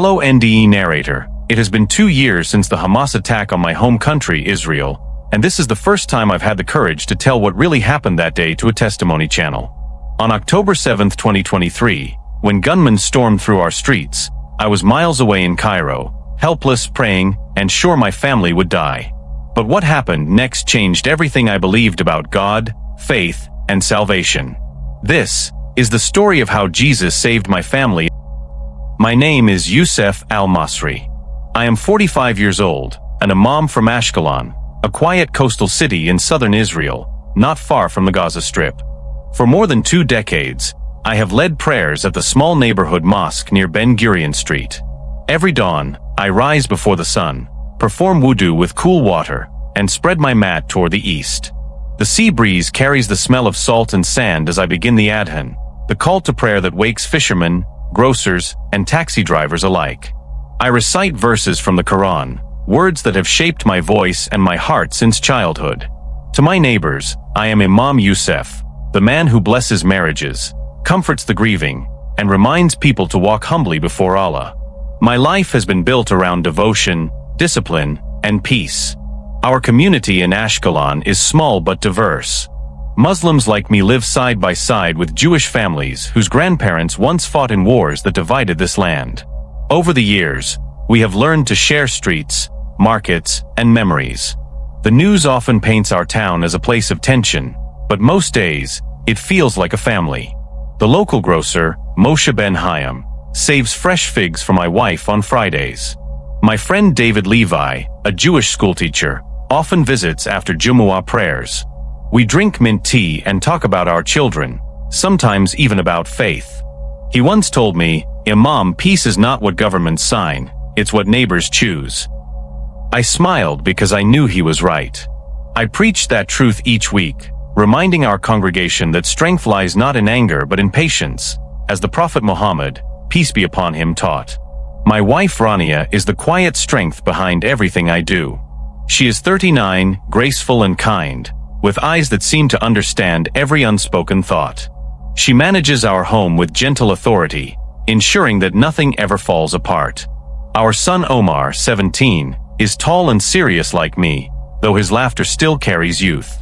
Hello NDE Narrator. It has been 2 years since the Hamas attack on my home country, Israel, and this is the first time I've had the courage to tell what really happened that day to a testimony channel. On October 7, 2023, when gunmen stormed through our streets, I was miles away in Cairo, helpless, praying, and sure my family would die. But what happened next changed everything I believed about God, faith, and salvation. This is the story of how Jesus saved my family. My name is Youssef Al-Masri. I am 45 years old, an imam from Ashkelon, a quiet coastal city in southern Israel, not far from the Gaza Strip. For more than 2 decades, I have led prayers at the small neighborhood mosque near Ben Gurion Street. Every dawn, I rise before the sun, perform wudu with cool water, and spread my mat toward the east. The sea breeze carries the smell of salt and sand as I begin the adhan, the call to prayer that wakes fishermen, grocers, and taxi drivers alike. I recite verses from the Quran, words that have shaped my voice and my heart since childhood. To my neighbors, I am Imam Youssef, the man who blesses marriages, comforts the grieving, and reminds people to walk humbly before Allah. My life has been built around devotion, discipline, and peace. Our community in Ashkelon is small but diverse. Muslims like me live side by side with Jewish families whose grandparents once fought in wars that divided this land. Over the years, we have learned to share streets, markets, and memories. The news often paints our town as a place of tension, but most days, it feels like a family. The local grocer, Moshe Ben Hayam, saves fresh figs for my wife on Fridays. My friend David Levi, a Jewish schoolteacher, often visits after Jumu'ah prayers. We drink mint tea and talk about our children, sometimes even about faith. He once told me, "Imam, peace is not what governments sign, it's what neighbors choose." I smiled because I knew he was right. I preached that truth each week, reminding our congregation that strength lies not in anger but in patience, as the Prophet Muhammad, peace be upon him, taught. My wife Rania is the quiet strength behind everything I do. She is 39, graceful and kind, with eyes that seem to understand every unspoken thought. She manages our home with gentle authority, ensuring that nothing ever falls apart. Our son Omar, 17, is tall and serious like me, though his laughter still carries youth.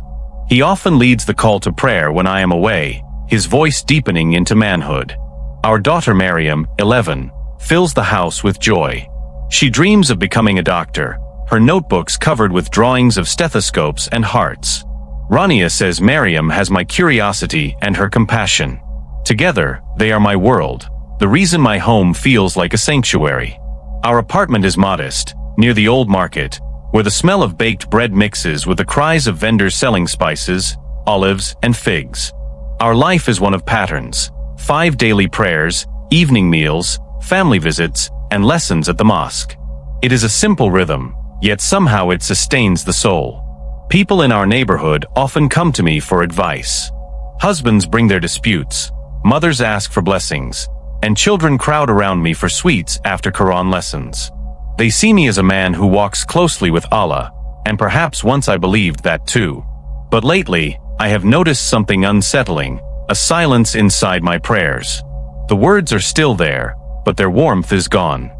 He often leads the call to prayer when I am away, his voice deepening into manhood. Our daughter Maryam, 11, fills the house with joy. She dreams of becoming a doctor, her notebooks covered with drawings of stethoscopes and hearts. Rania says Maryam has my curiosity and her compassion. Together, they are my world, the reason my home feels like a sanctuary. Our apartment is modest, near the old market, where the smell of baked bread mixes with the cries of vendors selling spices, olives, and figs. Our life is one of patterns: 5 daily prayers, evening meals, family visits, and lessons at the mosque. It is a simple rhythm, yet somehow it sustains the soul. People in our neighborhood often come to me for advice. Husbands bring their disputes, mothers ask for blessings, and children crowd around me for sweets after Quran lessons. They see me as a man who walks closely with Allah, and perhaps once I believed that too. But lately, I have noticed something unsettling, a silence inside my prayers. The words are still there, but their warmth is gone.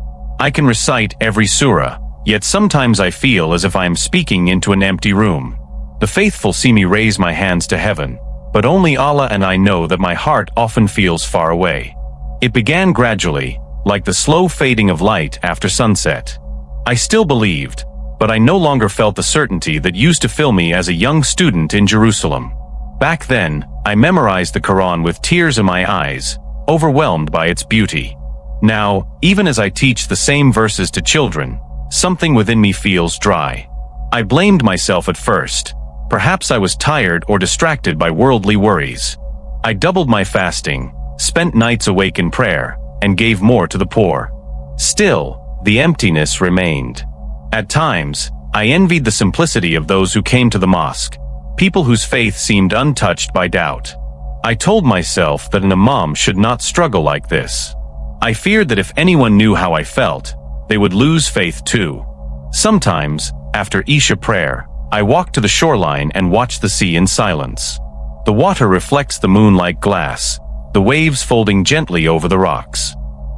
I can recite every surah, yet sometimes I feel as if I am speaking into an empty room. The faithful see me raise my hands to heaven, but only Allah and I know that my heart often feels far away. It began gradually, like the slow fading of light after sunset. I still believed, but I no longer felt the certainty that used to fill me as a young student in Jerusalem. Back then, I memorized the Quran with tears in my eyes, overwhelmed by its beauty. Now, even as I teach the same verses to children, something within me feels dry. I blamed myself at first. Perhaps I was tired or distracted by worldly worries. I doubled my fasting, spent nights awake in prayer, and gave more to the poor. Still, the emptiness remained. At times, I envied the simplicity of those who came to the mosque, people whose faith seemed untouched by doubt. I told myself that an imam should not struggle like this. I feared that if anyone knew how I felt, they would lose faith too. Sometimes, after Isha prayer, I walk to the shoreline and watch the sea in silence. The water reflects the moon like glass, the waves folding gently over the rocks.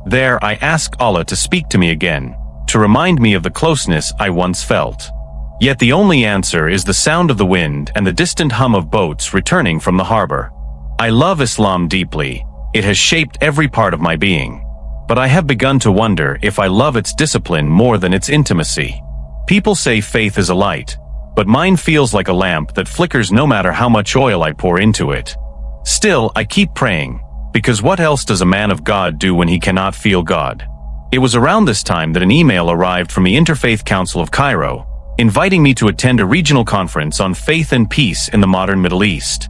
There, I ask Allah to speak to me again, to remind me of the closeness I once felt. Yet the only answer is the sound of the wind and the distant hum of boats returning from the harbor. I love Islam deeply. It has shaped every part of my being. But I have begun to wonder if I love its discipline more than its intimacy. People say faith is a light, but mine feels like a lamp that flickers no matter how much oil I pour into it. Still, I keep praying, because what else does a man of God do when he cannot feel God? It was around this time that an email arrived from the Interfaith Council of Cairo, inviting me to attend a regional conference on faith and peace in the modern Middle East.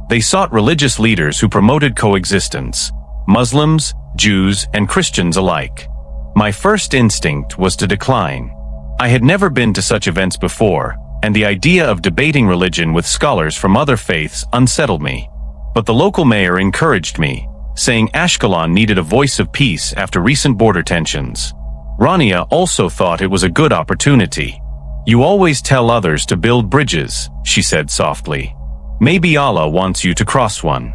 They sought religious leaders who promoted coexistence, Muslims, Jews, and Christians alike. My first instinct was to decline. I had never been to such events before, and the idea of debating religion with scholars from other faiths unsettled me. But the local mayor encouraged me, saying Ashkelon needed a voice of peace after recent border tensions. Rania also thought it was a good opportunity. "You always tell others to build bridges," she said softly. "Maybe Allah wants you to cross one."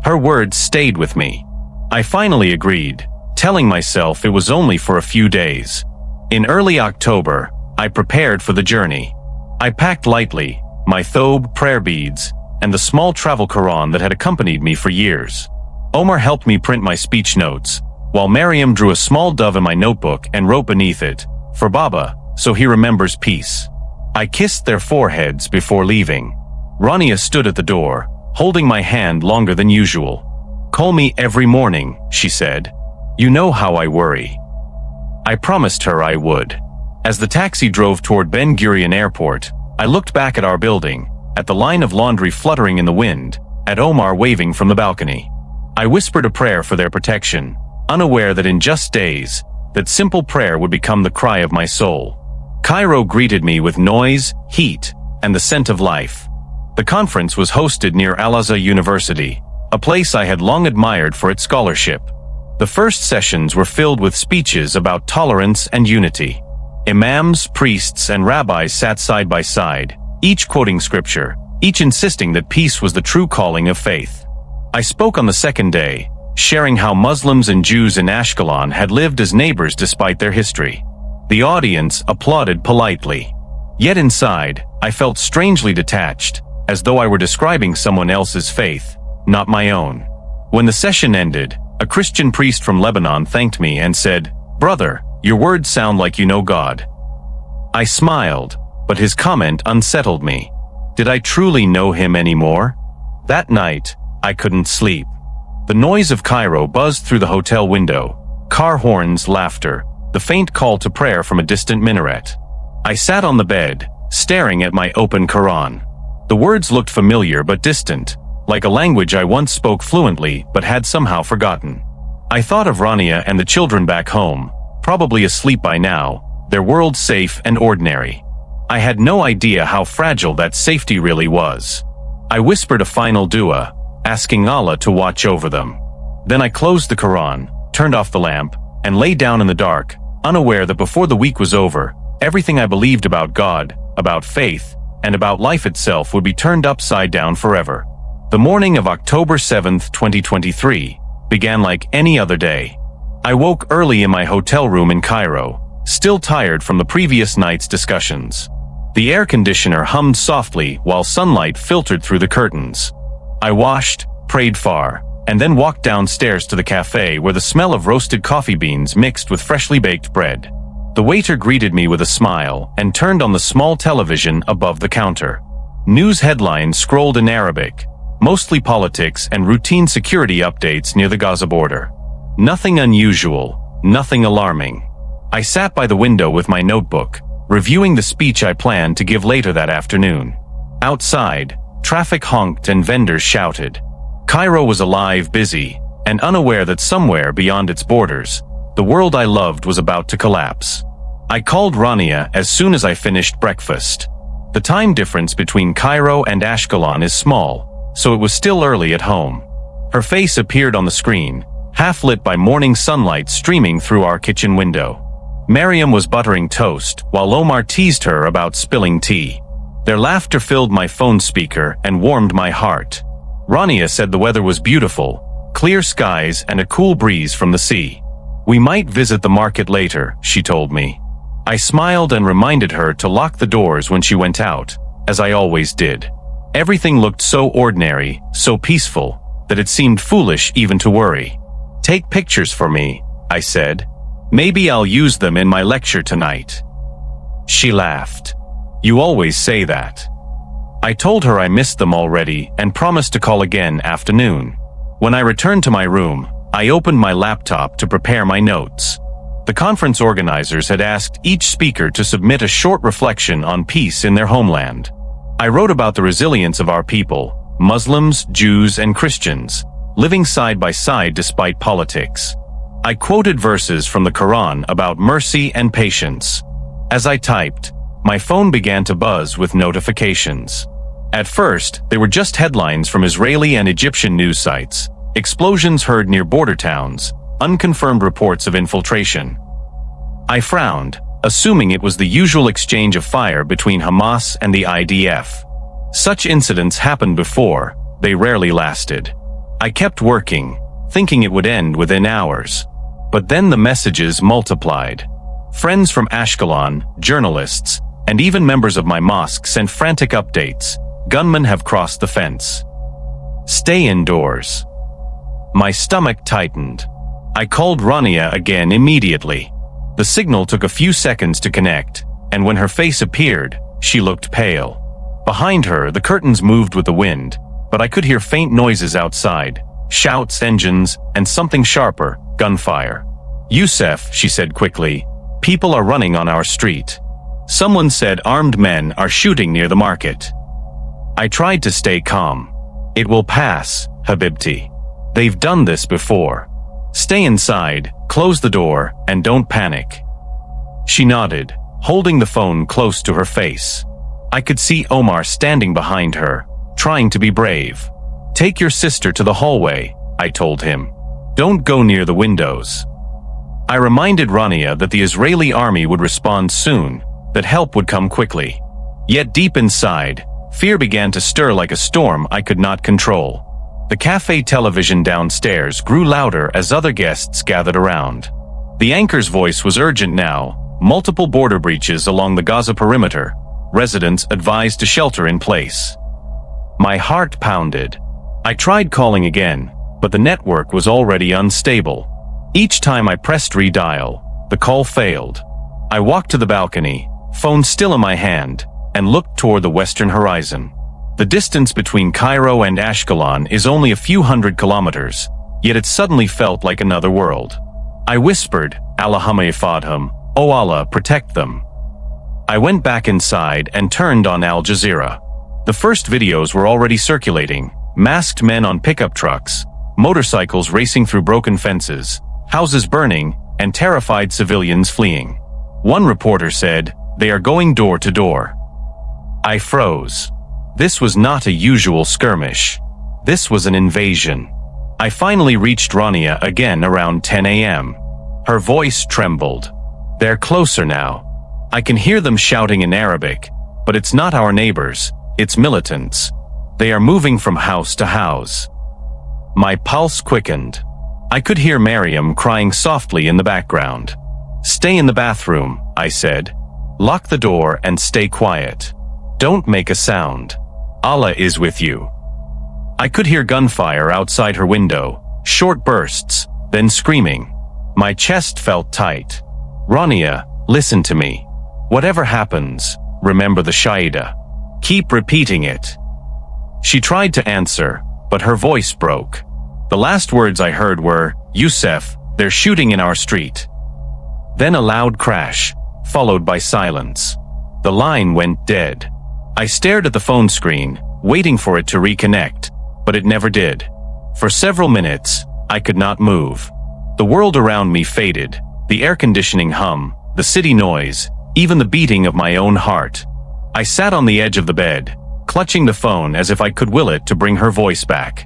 Her words stayed with me. I finally agreed, telling myself it was only for a few days. In early October, I prepared for the journey. I packed lightly, my thobe, prayer beads, and the small travel Quran that had accompanied me for years. Omar helped me print my speech notes, while Mariam drew a small dove in my notebook and wrote beneath it, "For Baba, so he remembers peace." I kissed their foreheads before leaving. Rania stood at the door, holding my hand longer than usual. "Call me every morning," she said. "You know how I worry." I promised her I would. As the taxi drove toward Ben Gurion Airport, I looked back at our building, at the line of laundry fluttering in the wind, at Omar waving from the balcony. I whispered a prayer for their protection, unaware that in just days, that simple prayer would become the cry of my soul. Cairo greeted me with noise, heat, and the scent of life. The conference was hosted near Al-Azhar University, a place I had long admired for its scholarship. The first sessions were filled with speeches about tolerance and unity. Imams, priests, and rabbis sat side by side, each quoting scripture, each insisting that peace was the true calling of faith. I spoke on the second day, sharing how Muslims and Jews in Ashkelon had lived as neighbors despite their history. The audience applauded politely. Yet inside, I felt strangely detached, as though I were describing someone else's faith, not my own. When the session ended, a Christian priest from Lebanon thanked me and said, "Brother, your words sound like you know God." I smiled, but his comment unsettled me. Did I truly know him anymore? That night, I couldn't sleep. The noise of Cairo buzzed through the hotel window, car horns, laughter, the faint call to prayer from a distant minaret. I sat on the bed, staring at my open Quran. The words looked familiar but distant, like a language I once spoke fluently but had somehow forgotten. I thought of Rania and the children back home, probably asleep by now, their world safe and ordinary. I had no idea how fragile that safety really was. I whispered a final dua, asking Allah to watch over them. Then I closed the Quran, turned off the lamp, and lay down in the dark, unaware that before the week was over, everything I believed about God, about faith, and about life itself would be turned upside down forever. The morning of October 7th, 2023, began like any other day. I woke early in my hotel room in Cairo, still tired from the previous night's discussions. The air conditioner hummed softly while sunlight filtered through the curtains. I washed, prayed far, and then walked downstairs to the cafe where the smell of roasted coffee beans mixed with freshly baked bread. The waiter greeted me with a smile and turned on the small television above the counter. News headlines scrolled in Arabic, mostly politics and routine security updates near the Gaza border. Nothing unusual, nothing alarming. I sat by the window with my notebook, reviewing the speech I planned to give later that afternoon. Outside, traffic honked and vendors shouted. Cairo was alive, busy, and unaware that somewhere beyond its borders, the world I loved was about to collapse. I called Rania as soon as I finished breakfast. The time difference between Cairo and Ashkelon is small, so it was still early at home. Her face appeared on the screen, half lit by morning sunlight streaming through our kitchen window. Mariam was buttering toast, while Omar teased her about spilling tea. Their laughter filled my phone speaker and warmed my heart. Rania said the weather was beautiful, Clear skies and a cool breeze from the sea. We might visit the market later, she told me. I smiled and reminded her to lock the doors when she went out, as I always did. Everything looked so ordinary, so peaceful, that it seemed foolish even to worry. Take pictures for me, I said. Maybe I'll use them in my lecture tonight. She laughed. You always say that. I told her I missed them already and promised to call again afternoon. When I returned to my room, I opened my laptop to prepare my notes. The conference organizers had asked each speaker to submit a short reflection on peace in their homeland. I wrote about the resilience of our people, Muslims, Jews, and Christians, living side by side despite politics. I quoted verses from the Quran about mercy and patience. As I typed, my phone began to buzz with notifications. At first, they were just headlines from Israeli and Egyptian news sites, explosions heard near border towns, unconfirmed reports of infiltration. I frowned, assuming it was the usual exchange of fire between Hamas and the IDF. Such incidents happened before, they rarely lasted. I kept working, thinking it would end within hours. But then the messages multiplied. Friends from Ashkelon, journalists, and even members of my mosque sent frantic updates. Gunmen have crossed the fence. Stay indoors. My stomach tightened. I called Rania again immediately. The signal took a few seconds to connect, and when her face appeared, she looked pale. Behind her, the curtains moved with the wind, but I could hear faint noises outside, shouts, engines, and something sharper, gunfire. Youssef, she said quickly, people are running on our street. Someone said armed men are shooting near the market. I tried to stay calm. It will pass, Habibti. They've done this before. Stay inside, close the door, and don't panic. She nodded, holding the phone close to her face. I could see Omar standing behind her, trying to be brave. Take your sister to the hallway, I told him. Don't go near the windows. I reminded Rania that the Israeli army would respond soon, that help would come quickly. Yet deep inside, fear began to stir like a storm I could not control. The cafe television downstairs grew louder as other guests gathered around. The anchor's voice was urgent now, multiple border breaches along the Gaza perimeter, residents advised to shelter in place. My heart pounded. I tried calling again, but the network was already unstable. Each time I pressed redial, the call failed. I walked to the balcony, phone still in my hand, and looked toward the western horizon. The distance between Cairo and Ashkelon is only a few hundred kilometers, yet it suddenly felt like another world. I whispered, Allahumma ifadhum, O Allah, protect them. I went back inside and turned on Al Jazeera. The first videos were already circulating, masked men on pickup trucks, motorcycles racing through broken fences, houses burning, and terrified civilians fleeing. One reporter said, they are going door to door. I froze. This was not a usual skirmish. This was an invasion. I finally reached Rania again around 10 a.m. Her voice trembled. They're closer now. I can hear them shouting in Arabic, but it's not our neighbors, it's militants. They are moving from house to house. My pulse quickened. I could hear Mariam crying softly in the background. Stay in the bathroom, I said. Lock the door and stay quiet. Don't make a sound. Allah is with you. I could hear gunfire outside her window, short bursts, then screaming. My chest felt tight. Rania, listen to me. Whatever happens, remember the Shaida. Keep repeating it. She tried to answer, but her voice broke. The last words I heard were, Youssef, they're shooting in our street. Then a loud crash, followed by silence. The line went dead. I stared at the phone screen, waiting for it to reconnect, but it never did. For several minutes, I could not move. The world around me faded, the air conditioning hum, the city noise, even the beating of my own heart. I sat on the edge of the bed, clutching the phone as if I could will it to bring her voice back.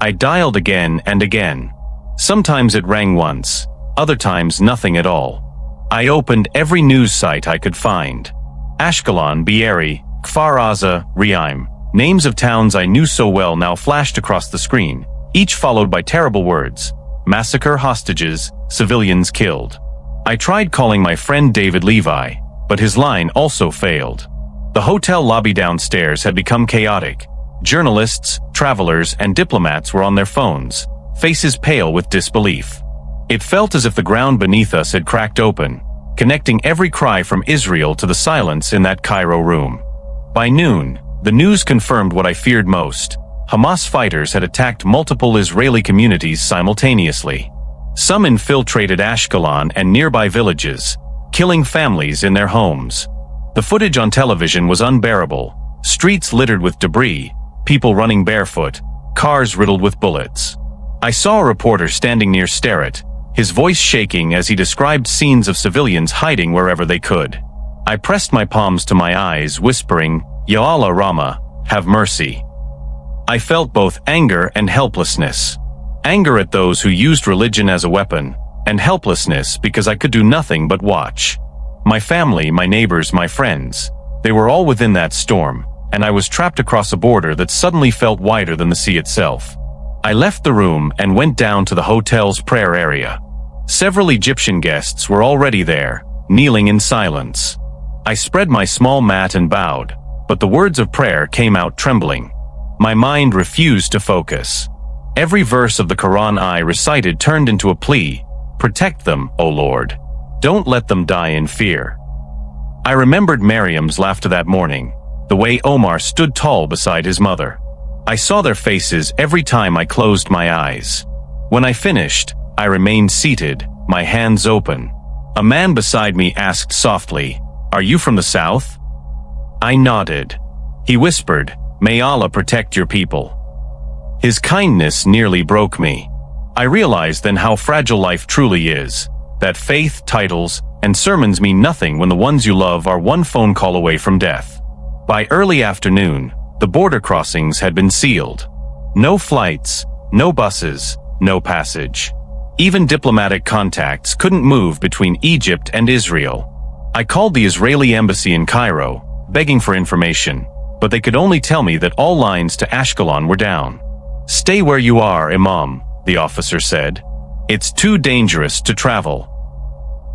I dialed again and again. Sometimes it rang once, other times nothing at all. I opened every news site I could find. Ashkelon, Be'eri, Kfar Aza, Reim. Names of towns I knew so well now flashed across the screen, each followed by terrible words: massacre, hostages, civilians killed. I tried calling my friend David Levi, but his line also failed. The hotel lobby downstairs had become chaotic. Journalists, travelers, and diplomats were on their phones, faces pale with disbelief. It felt as if the ground beneath us had cracked open, connecting every cry from Israel to the silence in that Cairo room. By noon, the news confirmed what I feared most. Hamas fighters had attacked multiple Israeli communities simultaneously. Some infiltrated Ashkelon and nearby villages, killing families in their homes. The footage on television was unbearable. Streets littered with debris, people running barefoot, cars riddled with bullets. I saw a reporter standing near Narrator, his voice shaking as he described scenes of civilians hiding wherever they could. I pressed my palms to my eyes, whispering, "Ya Allah Rama, have mercy." I felt both anger and helplessness. Anger at those who used religion as a weapon, and helplessness because I could do nothing but watch. My family, my neighbors, my friends, they were all within that storm, and I was trapped across a border that suddenly felt wider than the sea itself. I left the room and went down to the hotel's prayer area. Several Egyptian guests were already there, kneeling in silence. I spread my small mat and bowed, but the words of prayer came out trembling. My mind refused to focus. Every verse of the Quran I recited turned into a plea: protect them, O Lord. Don't let them die in fear. I remembered Miriam's laughter that morning, the way Omar stood tall beside his mother. I saw their faces every time I closed my eyes. When I finished, I remained seated, my hands open. A man beside me asked softly, "Are you from the south?" I nodded. He whispered, "May Allah protect your people." His kindness nearly broke me. I realized then how fragile life truly is, that faith, titles, and sermons mean nothing when the ones you love are one phone call away from death. By early afternoon, the border crossings had been sealed. No flights, no buses, no passage. Even diplomatic contacts couldn't move between Egypt and Israel. I called the Israeli embassy in Cairo, begging for information, but they could only tell me that all lines to Ashkelon were down. "Stay where you are, Imam," the officer said. "It's too dangerous to travel."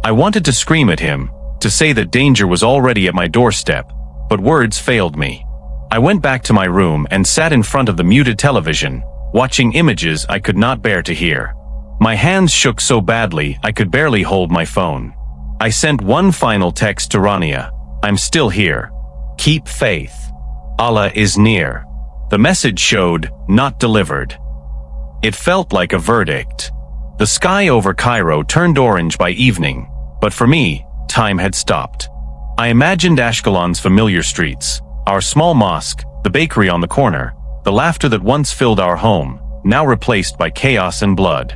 I wanted to scream at him, to say that danger was already at my doorstep, but words failed me. I went back to my room and sat in front of the muted television, watching images I could not bear to hear. My hands shook so badly I could barely hold my phone. I sent one final text to Rania: "I'm still here. Keep faith. Allah is near." The message showed, "Not delivered." It felt like a verdict. The sky over Cairo turned orange by evening, but for me, time had stopped. I imagined Ashkelon's familiar streets, our small mosque, the bakery on the corner, the laughter that once filled our home, now replaced by chaos and blood.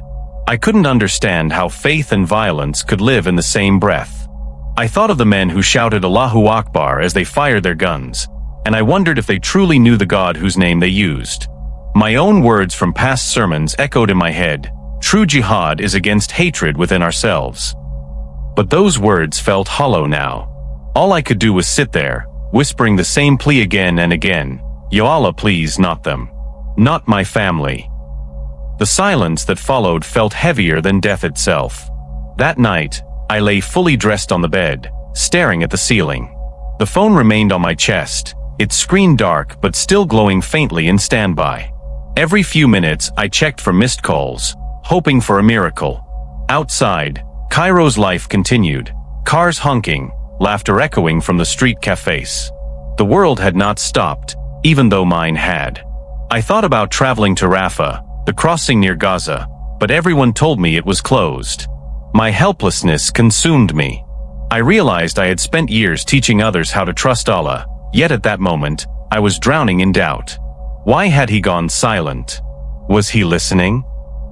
I couldn't understand how faith and violence could live in the same breath. I thought of the men who shouted Allahu Akbar as they fired their guns, and I wondered if they truly knew the God whose name they used. My own words from past sermons echoed in my head: true jihad is against hatred within ourselves. But those words felt hollow now. All I could do was sit there, whispering the same plea again and again: Ya Allah, please, not them. Not my family. The silence that followed felt heavier than death itself. That night, I lay fully dressed on the bed, staring at the ceiling. The phone remained on my chest, its screen dark but still glowing faintly in standby. Every few minutes I checked for missed calls, hoping for a miracle. Outside, Cairo's life continued, cars honking, laughter echoing from the street cafes. The world had not stopped, even though mine had. I thought about traveling to Rafah, the crossing near Gaza, but everyone told me it was closed. My helplessness consumed me. I realized I had spent years teaching others how to trust Allah, yet at that moment, I was drowning in doubt. Why had he gone silent? Was he listening?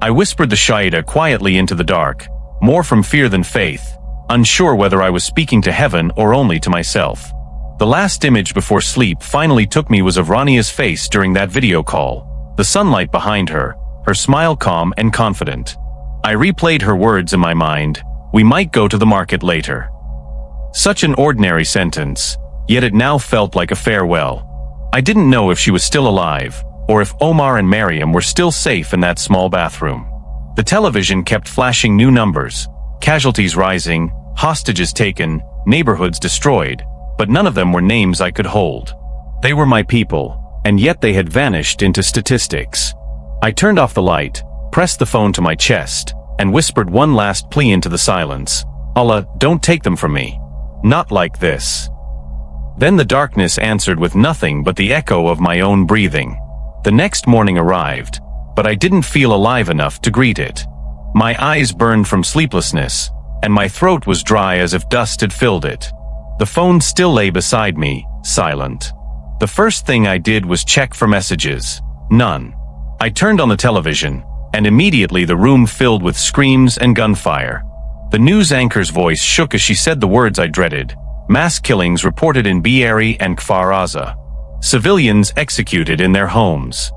I whispered the Shaida quietly into the dark, more from fear than faith, unsure whether I was speaking to heaven or only to myself. The last image before sleep finally took me was of Rania's face during that video call, the sunlight behind her, her smile calm and confident. I replayed her words in my mind: "We might go to the market later." Such an ordinary sentence, yet it now felt like a farewell. I didn't know if she was still alive, or if Omar and Mariam were still safe in that small bathroom. The television kept flashing new numbers, casualties rising, hostages taken, neighborhoods destroyed, but none of them were names I could hold. They were my people, and yet they had vanished into statistics. I turned off the light, pressed the phone to my chest, and whispered one last plea into the silence. Allah, don't take them from me. Not like this. Then the darkness answered with nothing but the echo of my own breathing. The next morning arrived, but I didn't feel alive enough to greet it. My eyes burned from sleeplessness, and my throat was dry as if dust had filled it. The phone still lay beside me, silent. The first thing I did was check for messages. None. I turned on the television, and immediately the room filled with screams and gunfire. The news anchor's voice shook as she said the words I dreaded. Mass killings reported in Be'eri and Kfar Aza. Civilians executed in their homes.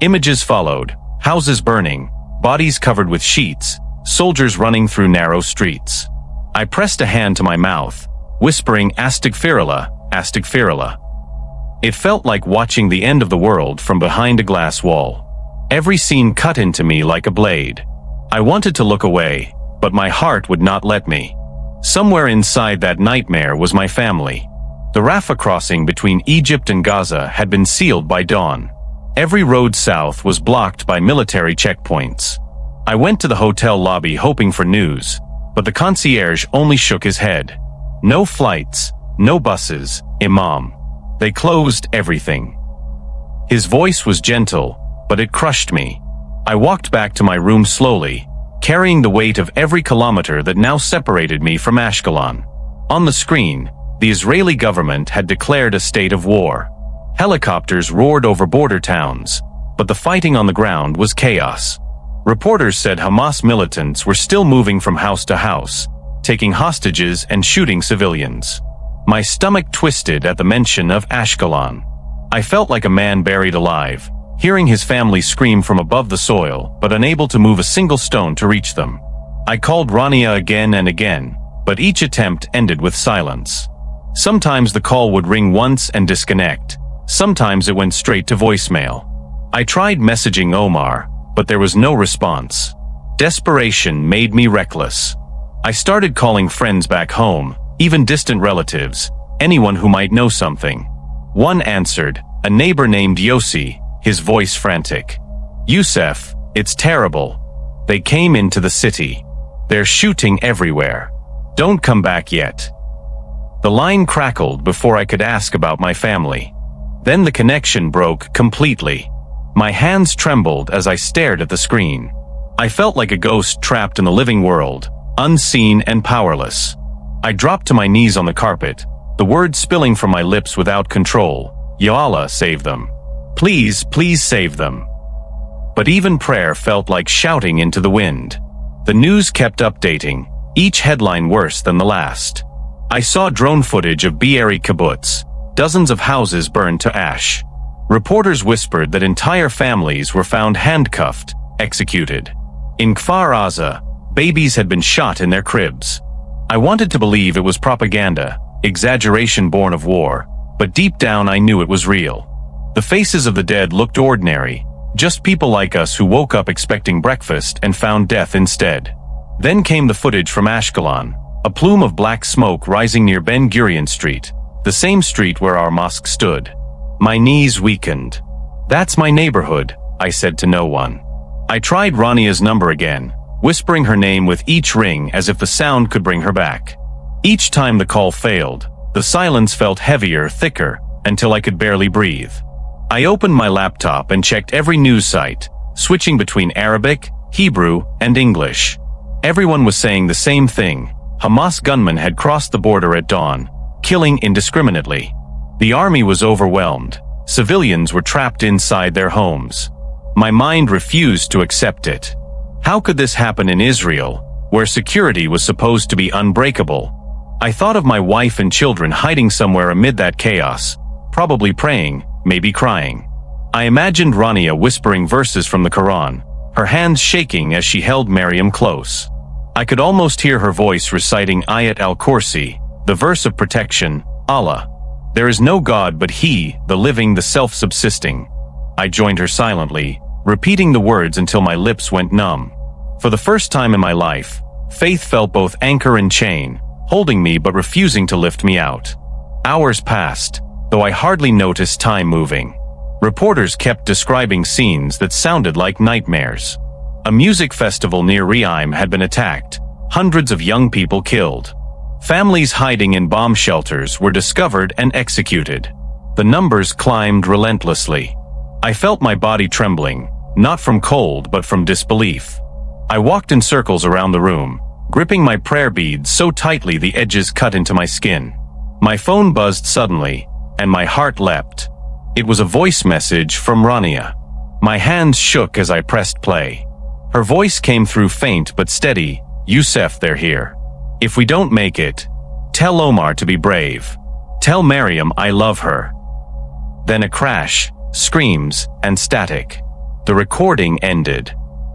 Images followed, houses burning, bodies covered with sheets, soldiers running through narrow streets. I pressed a hand to my mouth, whispering Astaghfirullah, Astaghfirullah. It felt like watching the end of the world from behind a glass wall. Every scene cut into me like a blade. I wanted to look away, but my heart would not let me. Somewhere inside that nightmare was my family. The Rafah crossing between Egypt and Gaza had been sealed by dawn. Every road south was blocked by military checkpoints. I went to the hotel lobby hoping for news, but the concierge only shook his head. No flights, no buses, Imam. They closed everything. His voice was gentle, but it crushed me. I walked back to my room slowly, carrying the weight of every kilometer that now separated me from Ashkelon. On the screen, the Israeli government had declared a state of war. Helicopters roared over border towns, but the fighting on the ground was chaos. Reporters said Hamas militants were still moving from house to house, taking hostages and shooting civilians. My stomach twisted at the mention of Ashkelon. I felt like a man buried alive, hearing his family scream from above the soil, but unable to move a single stone to reach them. I called Rania again and again, but each attempt ended with silence. Sometimes the call would ring once and disconnect. Sometimes it went straight to voicemail. I tried messaging Omar, but there was no response. Desperation made me reckless. I started calling friends back home, even distant relatives, anyone who might know something. One answered, a neighbor named Yossi, his voice frantic. Youssef, it's terrible. They came into the city. They're shooting everywhere. Don't come back yet. The line crackled before I could ask about my family. Then the connection broke completely. My hands trembled as I stared at the screen. I felt like a ghost trapped in the living world, unseen and powerless. I dropped to my knees on the carpet, the words spilling from my lips without control. Ya Allah, save them. Please, please save them. But even prayer felt like shouting into the wind. The news kept updating, each headline worse than the last. I saw drone footage of Be'eri kibbutz, dozens of houses burned to ash. Reporters whispered that entire families were found handcuffed, executed. In Kfar Aza, babies had been shot in their cribs. I wanted to believe it was propaganda, exaggeration born of war, but deep down I knew it was real. The faces of the dead looked ordinary, just people like us who woke up expecting breakfast and found death instead. Then came the footage from Ashkelon, a plume of black smoke rising near Ben Gurion Street, the same street where our mosque stood. My knees weakened. That's my neighborhood, I said to no one. I tried Rania's number again, whispering her name with each ring as if the sound could bring her back. Each time the call failed, the silence felt heavier, thicker, until I could barely breathe. I opened my laptop and checked every news site, switching between Arabic, Hebrew, and English. Everyone was saying the same thing. Hamas gunmen had crossed the border at dawn, killing indiscriminately. The army was overwhelmed. Civilians were trapped inside their homes. My mind refused to accept it. How could this happen in Israel, where security was supposed to be unbreakable? I thought of my wife and children hiding somewhere amid that chaos, probably praying, maybe crying. I imagined Rania whispering verses from the Quran, her hands shaking as she held Mariam close. I could almost hear her voice reciting Ayat al-Kursi, the verse of protection, Allah. There is no God but He, the living, the self-subsisting. I joined her silently, repeating the words until my lips went numb. For the first time in my life, faith felt both anchor and chain, holding me but refusing to lift me out. Hours passed, though I hardly noticed time moving. Reporters kept describing scenes that sounded like nightmares. A music festival near Rania had been attacked, hundreds of young people killed. Families hiding in bomb shelters were discovered and executed. The numbers climbed relentlessly. I felt my body trembling, not from cold but from disbelief. I walked in circles around the room, gripping my prayer beads so tightly the edges cut into my skin. My phone buzzed suddenly, and my heart leapt. It was a voice message from Rania. My hands shook as I pressed play. Her voice came through faint but steady. "Youssef, they're here. If we don't make it, tell Omar to be brave. Tell Mariam I love her." Then a crash, screams, and static. The recording ended.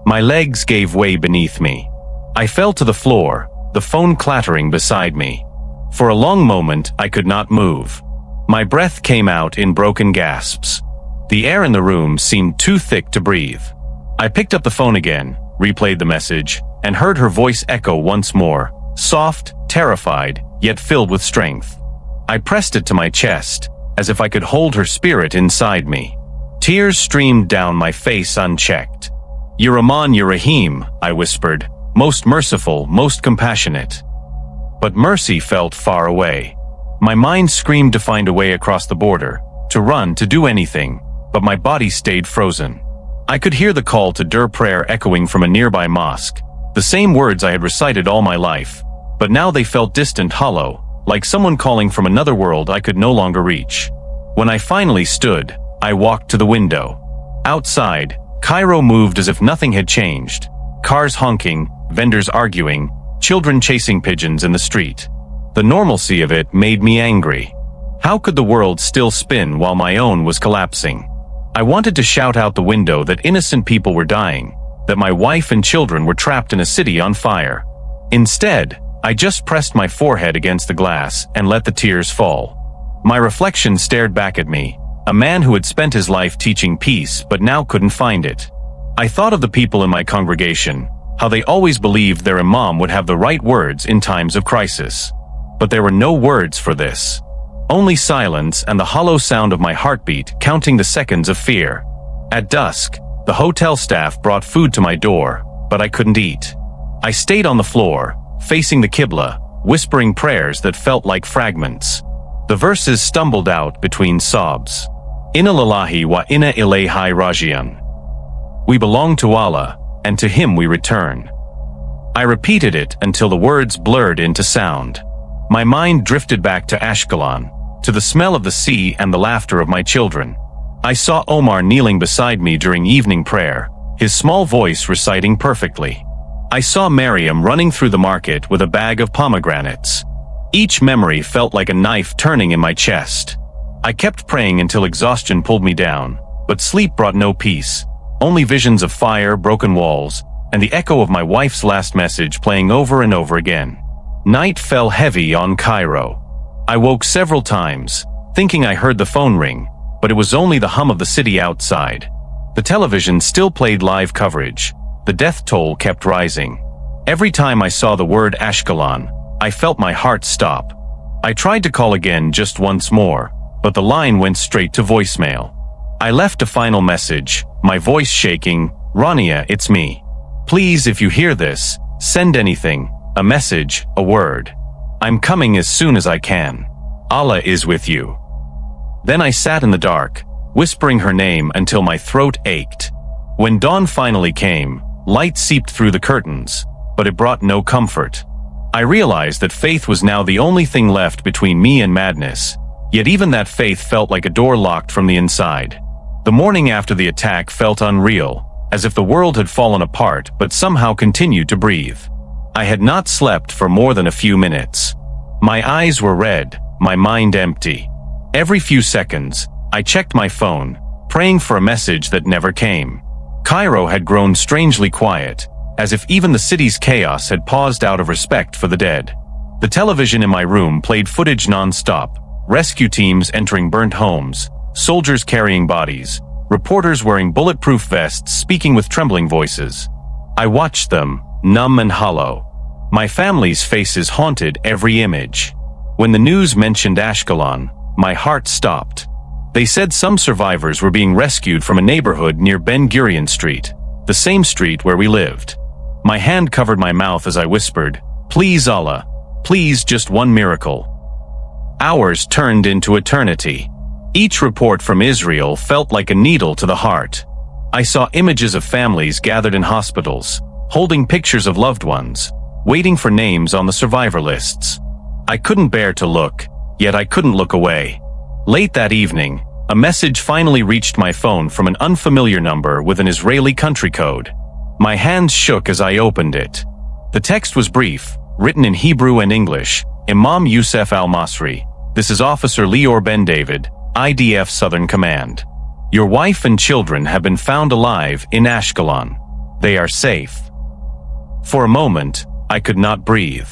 My legs gave way beneath me. I fell to the floor, the phone clattering beside me. For a long moment, I could not move. My breath came out in broken gasps. The air in the room seemed too thick to breathe. I picked up the phone again, replayed the message, and heard her voice echo once more, soft, terrified, yet filled with strength. I pressed it to my chest, as if I could hold her spirit inside me. Tears streamed down my face unchecked. "Ya Rahman, Ya Rahim," I whispered, "most merciful, most compassionate." But mercy felt far away. My mind screamed to find a way across the border, to run, to do anything, but my body stayed frozen. I could hear the call to dur prayer echoing from a nearby mosque, the same words I had recited all my life, but now they felt distant, hollow, like someone calling from another world I could no longer reach. When I finally stood, I walked to the window. Outside, Cairo moved as if nothing had changed. Cars honking, vendors arguing, children chasing pigeons in the street. The normalcy of it made me angry. How could the world still spin while my own was collapsing? I wanted to shout out the window that innocent people were dying, that my wife and children were trapped in a city on fire. Instead, I just pressed my forehead against the glass and let the tears fall. My reflection stared back at me, a man who had spent his life teaching peace but now couldn't find it. I thought of the people in my congregation, how they always believed their imam would have the right words in times of crisis. But there were no words for this. Only silence and the hollow sound of my heartbeat counting the seconds of fear. At dusk, the hotel staff brought food to my door, but I couldn't eat. I stayed on the floor, facing the Qibla, whispering prayers that felt like fragments. The verses stumbled out between sobs. Inna lillahi wa inna ilayhi raji'un. We belong to Allah, and to Him we return. I repeated it until the words blurred into sound. My mind drifted back to Ashkelon, to the smell of the sea and the laughter of my children. I saw Omar kneeling beside me during evening prayer, his small voice reciting perfectly. I saw Mariam running through the market with a bag of pomegranates. Each memory felt like a knife turning in my chest. I kept praying until exhaustion pulled me down, but sleep brought no peace, only visions of fire, broken walls, and the echo of my wife's last message playing over and over again. Night fell heavy on Cairo. I woke several times, thinking I heard the phone ring, but it was only the hum of the city outside. The television still played live coverage. The death toll kept rising. Every time I saw the word Ashkelon, I felt my heart stop. I tried to call again just once more, but the line went straight to voicemail. I left a final message, my voice shaking, "Rania, it's me. Please, if you hear this, send anything, a message, a word. I'm coming as soon as I can. Allah is with you." Then I sat in the dark, whispering her name until my throat ached. When dawn finally came, light seeped through the curtains, but it brought no comfort. I realized that faith was now the only thing left between me and madness, yet even that faith felt like a door locked from the inside. The morning after the attack felt unreal, as if the world had fallen apart but somehow continued to breathe. I had not slept for more than a few minutes. My eyes were red, my mind empty. Every few seconds, I checked my phone, praying for a message that never came. Cairo had grown strangely quiet, as if even the city's chaos had paused out of respect for the dead. The television in my room played footage non-stop, rescue teams entering burnt homes, soldiers carrying bodies, Reporters wearing bulletproof vests speaking with trembling voices. I watched them, numb and hollow. My family's faces haunted every image. When the news mentioned Ashkelon, my heart stopped. They said some survivors were being rescued from a neighborhood near Ben Gurion Street, the same street where we lived. My hand covered my mouth as I whispered, "Please Allah, please just one miracle." Hours turned into eternity. Each report from Israel felt like a needle to the heart. I saw images of families gathered in hospitals, holding pictures of loved ones, waiting for names on the survivor lists. I couldn't bear to look, yet I couldn't look away. Late that evening, a message finally reached my phone from an unfamiliar number with an Israeli country code. My hands shook as I opened it. The text was brief, written in Hebrew and English. Imam Youssef Al-Masri, this is Officer Lior Ben David, IDF Southern Command. Your wife and children have been found alive in Ashkelon. They are safe. For a moment, I could not breathe.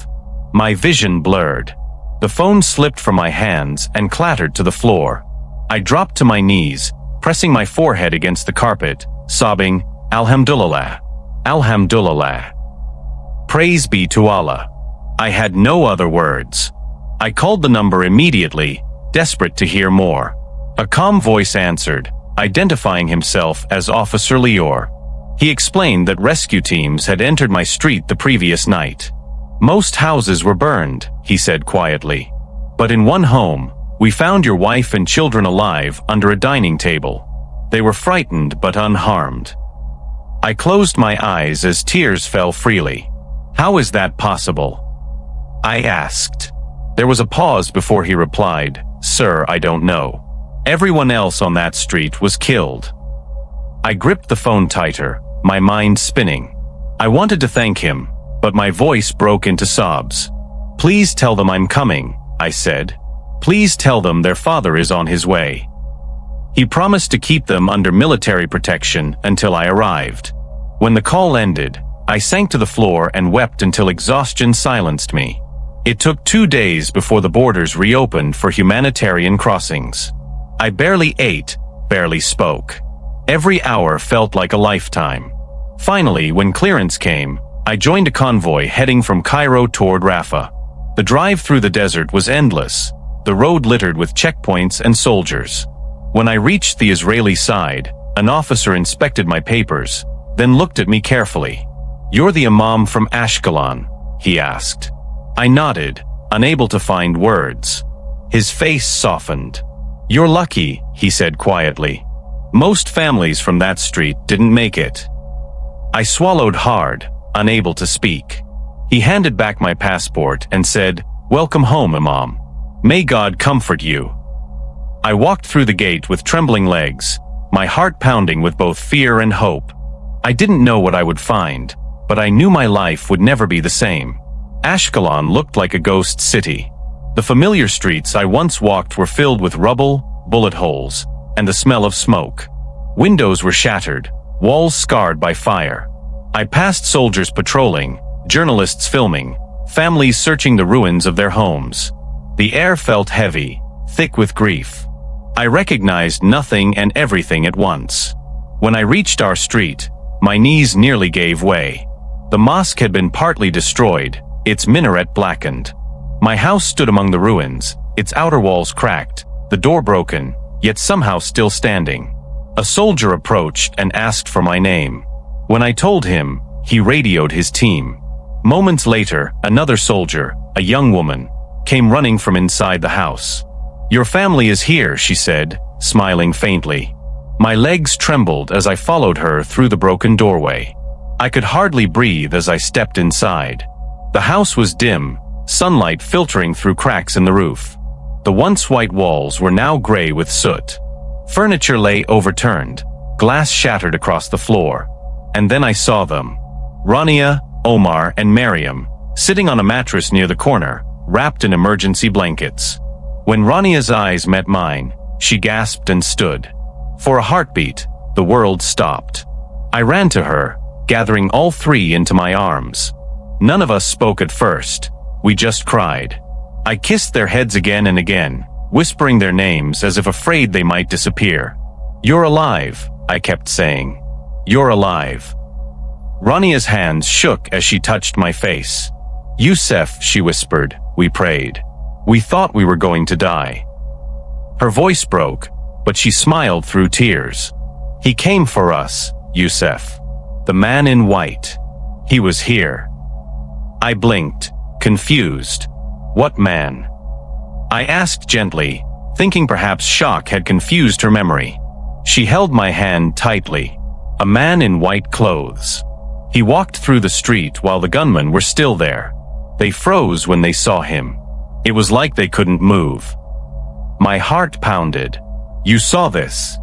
My vision blurred. The phone slipped from my hands and clattered to the floor. I dropped to my knees, pressing my forehead against the carpet, sobbing, "Alhamdulillah, Alhamdulillah. Praise be to Allah." I had no other words. I called the number immediately, desperate to hear more. A calm voice answered, identifying himself as Officer Lior. He explained that rescue teams had entered my street the previous night. "Most houses were burned," he said quietly. "But in one home, we found your wife and children alive under a dining table. They were frightened but unharmed." I closed my eyes as tears fell freely. "How is that possible?" I asked. There was a pause before he replied, "Sir, I don't know. Everyone else on that street was killed." I gripped the phone tighter, my mind spinning. I wanted to thank him, but my voice broke into sobs. "Please tell them I'm coming," I said. "Please tell them their father is on his way." He promised to keep them under military protection until I arrived. When the call ended, I sank to the floor and wept until exhaustion silenced me. It took 2 days before the borders reopened for humanitarian crossings. I barely ate, barely spoke. Every hour felt like a lifetime. Finally, when clearance came, I joined a convoy heading from Cairo toward Rafah. The drive through the desert was endless, the road littered with checkpoints and soldiers. When I reached the Israeli side, an officer inspected my papers, then looked at me carefully. "You're the imam from Ashkelon?" he asked. I nodded, unable to find words. His face softened. "You're lucky," he said quietly. "Most families from that street didn't make it." I swallowed hard, unable to speak. He handed back my passport and said, "Welcome home, Imam. May God comfort you." I walked through the gate with trembling legs, my heart pounding with both fear and hope. I didn't know what I would find, but I knew my life would never be the same. Ashkelon looked like a ghost city. The familiar streets I once walked were filled with rubble, bullet holes, and the smell of smoke. Windows were shattered, walls scarred by fire. I passed soldiers patrolling, journalists filming, families searching the ruins of their homes. The air felt heavy, thick with grief. I recognized nothing and everything at once. When I reached our street, my knees nearly gave way. The mosque had been partly destroyed, its minaret blackened. My house stood among the ruins, its outer walls cracked, the door broken, yet somehow still standing. A soldier approached and asked for my name. When I told him, he radioed his team. Moments later, another soldier, a young woman, came running from inside the house. "Your family is here," she said, smiling faintly. My legs trembled as I followed her through the broken doorway. I could hardly breathe as I stepped inside. The house was dim, sunlight filtering through cracks in the roof. The once white walls were now gray with soot. Furniture lay overturned, glass shattered across the floor. And then I saw them. Rania, Omar, and Mariam, sitting on a mattress near the corner, wrapped in emergency blankets. When Rania's eyes met mine, she gasped and stood. For a heartbeat, the world stopped. I ran to her, gathering all three into my arms. None of us spoke at first. We just cried. I kissed their heads again and again, whispering their names as if afraid they might disappear. "You're alive," I kept saying. "You're alive." Rania's hands shook as she touched my face. "Youssef," she whispered, "we prayed. We thought we were going to die." Her voice broke, but she smiled through tears. "He came for us, Youssef. The man in white. He was here." I blinked, confused. "What man?" I asked gently, thinking perhaps shock had confused her memory. She held my hand tightly. "A man in white clothes. He walked through the street while the gunmen were still there. They froze when they saw him. It was like they couldn't move." My heart pounded. "You saw this?"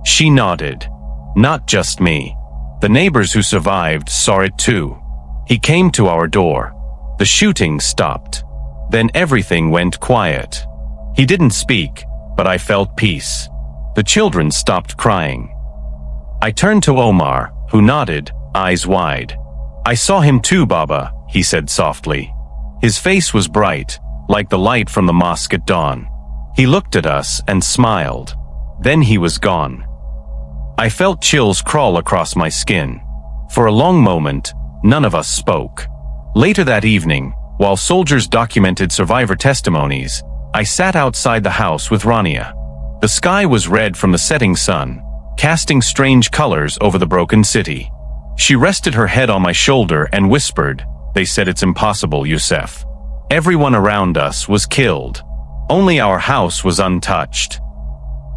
She nodded. "Not just me. The neighbors who survived saw it too. He came to our door. The shooting stopped. Then everything went quiet. He didn't speak, but I felt peace. The children stopped crying." I turned to Omar, who nodded, eyes wide. "I saw him too, Baba," he said softly. His face was bright, like the light from the mosque at dawn. He looked at us and smiled. Then he was gone. I felt chills crawl across my skin. For a long moment, none of us spoke. Later that evening, while soldiers documented survivor testimonies, I sat outside the house with Rania. The sky was red from the setting sun, casting strange colors over the broken city. She rested her head on my shoulder and whispered, "They said it's impossible, Youssef. Everyone around us was killed. Only our house was untouched."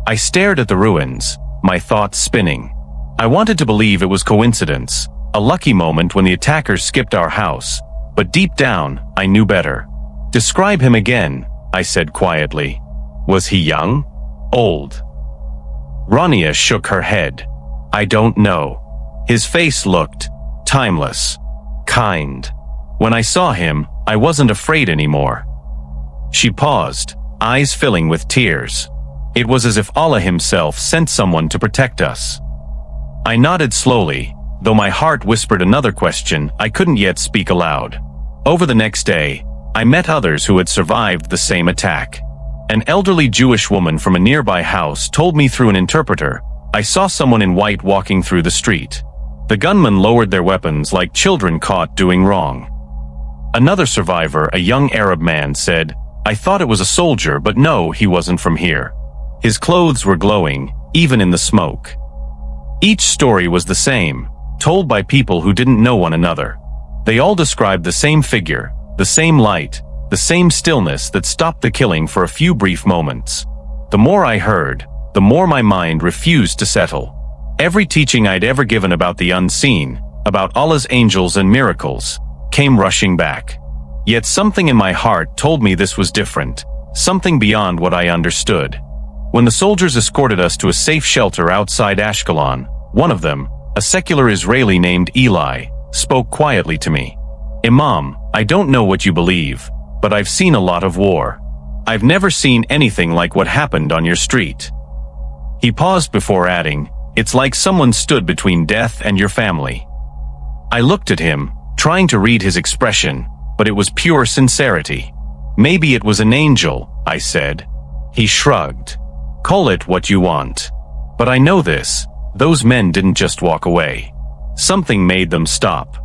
I stared at the ruins, my thoughts spinning. I wanted to believe it was coincidence, a lucky moment when the attackers skipped our house, but deep down, I knew better. "Describe him again," I said quietly. "Was he young? Old?" Rania shook her head. "I don't know. His face looked timeless, kind. When I saw him, I wasn't afraid anymore." She paused, eyes filling with tears. It was as if Allah himself sent someone to protect us. I nodded slowly, though my heart whispered another question I couldn't yet speak aloud. Over the next day, I met others who had survived the same attack. An elderly Jewish woman from a nearby house told me through an interpreter, "I saw someone in white walking through the street. The gunmen lowered their weapons like children caught doing wrong." Another survivor, a young Arab man, said, "I thought it was a soldier, but no, he wasn't from here. His clothes were glowing, even in the smoke." Each story was the same, told by people who didn't know one another. They all described the same figure, the same light, the same stillness that stopped the killing for a few brief moments. The more I heard, the more my mind refused to settle. Every teaching I'd ever given about the unseen, about Allah's angels and miracles, came rushing back. Yet something in my heart told me this was different, something beyond what I understood. When the soldiers escorted us to a safe shelter outside Ashkelon, one of them, a secular Israeli named Eli, spoke quietly to me. "Imam, I don't know what you believe, but I've seen a lot of war. I've never seen anything like what happened on your street." He paused before adding, "It's like someone stood between death and your family." I looked at him, trying to read his expression, but it was pure sincerity. "Maybe it was an angel," I said. He shrugged. "Call it what you want. But I know this, those men didn't just walk away. Something made them stop."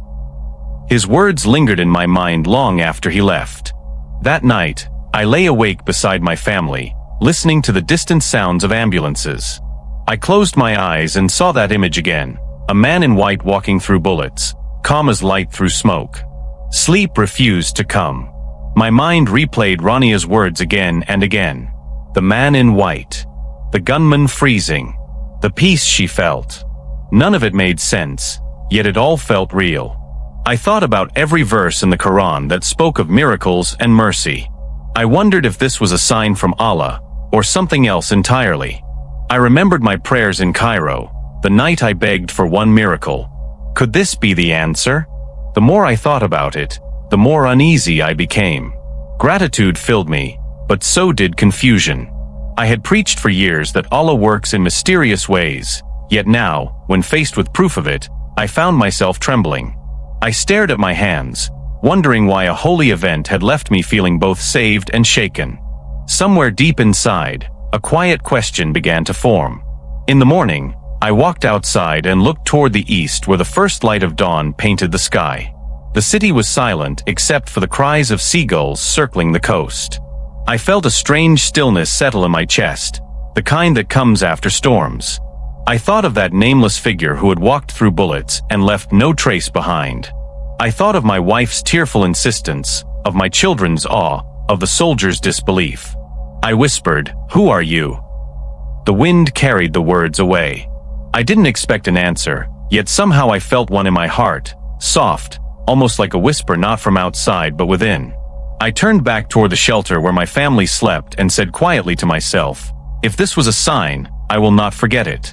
His words lingered in my mind long after he left. That night, I lay awake beside my family, listening to the distant sounds of ambulances. I closed my eyes and saw that image again, a man in white walking through bullets, calm as light through smoke. Sleep refused to come. My mind replayed Rania's words again and again. The man in white. The gunman freezing. The peace she felt. None of it made sense, yet it all felt real. I thought about every verse in the Quran that spoke of miracles and mercy. I wondered if this was a sign from Allah, or something else entirely. I remembered my prayers in Cairo, the night I begged for one miracle. Could this be the answer? The more I thought about it, the more uneasy I became. Gratitude filled me, but so did confusion. I had preached for years that Allah works in mysterious ways, yet now, when faced with proof of it, I found myself trembling. I stared at my hands, wondering why a holy event had left me feeling both saved and shaken. Somewhere deep inside, a quiet question began to form. In the morning, I walked outside and looked toward the east where the first light of dawn painted the sky. The city was silent except for the cries of seagulls circling the coast. I felt a strange stillness settle in my chest, the kind that comes after storms. I thought of that nameless figure who had walked through bullets and left no trace behind. I thought of my wife's tearful insistence, of my children's awe, of the soldiers' disbelief. I whispered, "Who are you?" The wind carried the words away. I didn't expect an answer, yet somehow I felt one in my heart, soft, almost like a whisper not from outside but within. I turned back toward the shelter where my family slept and said quietly to myself, "If this was a sign, I will not forget it."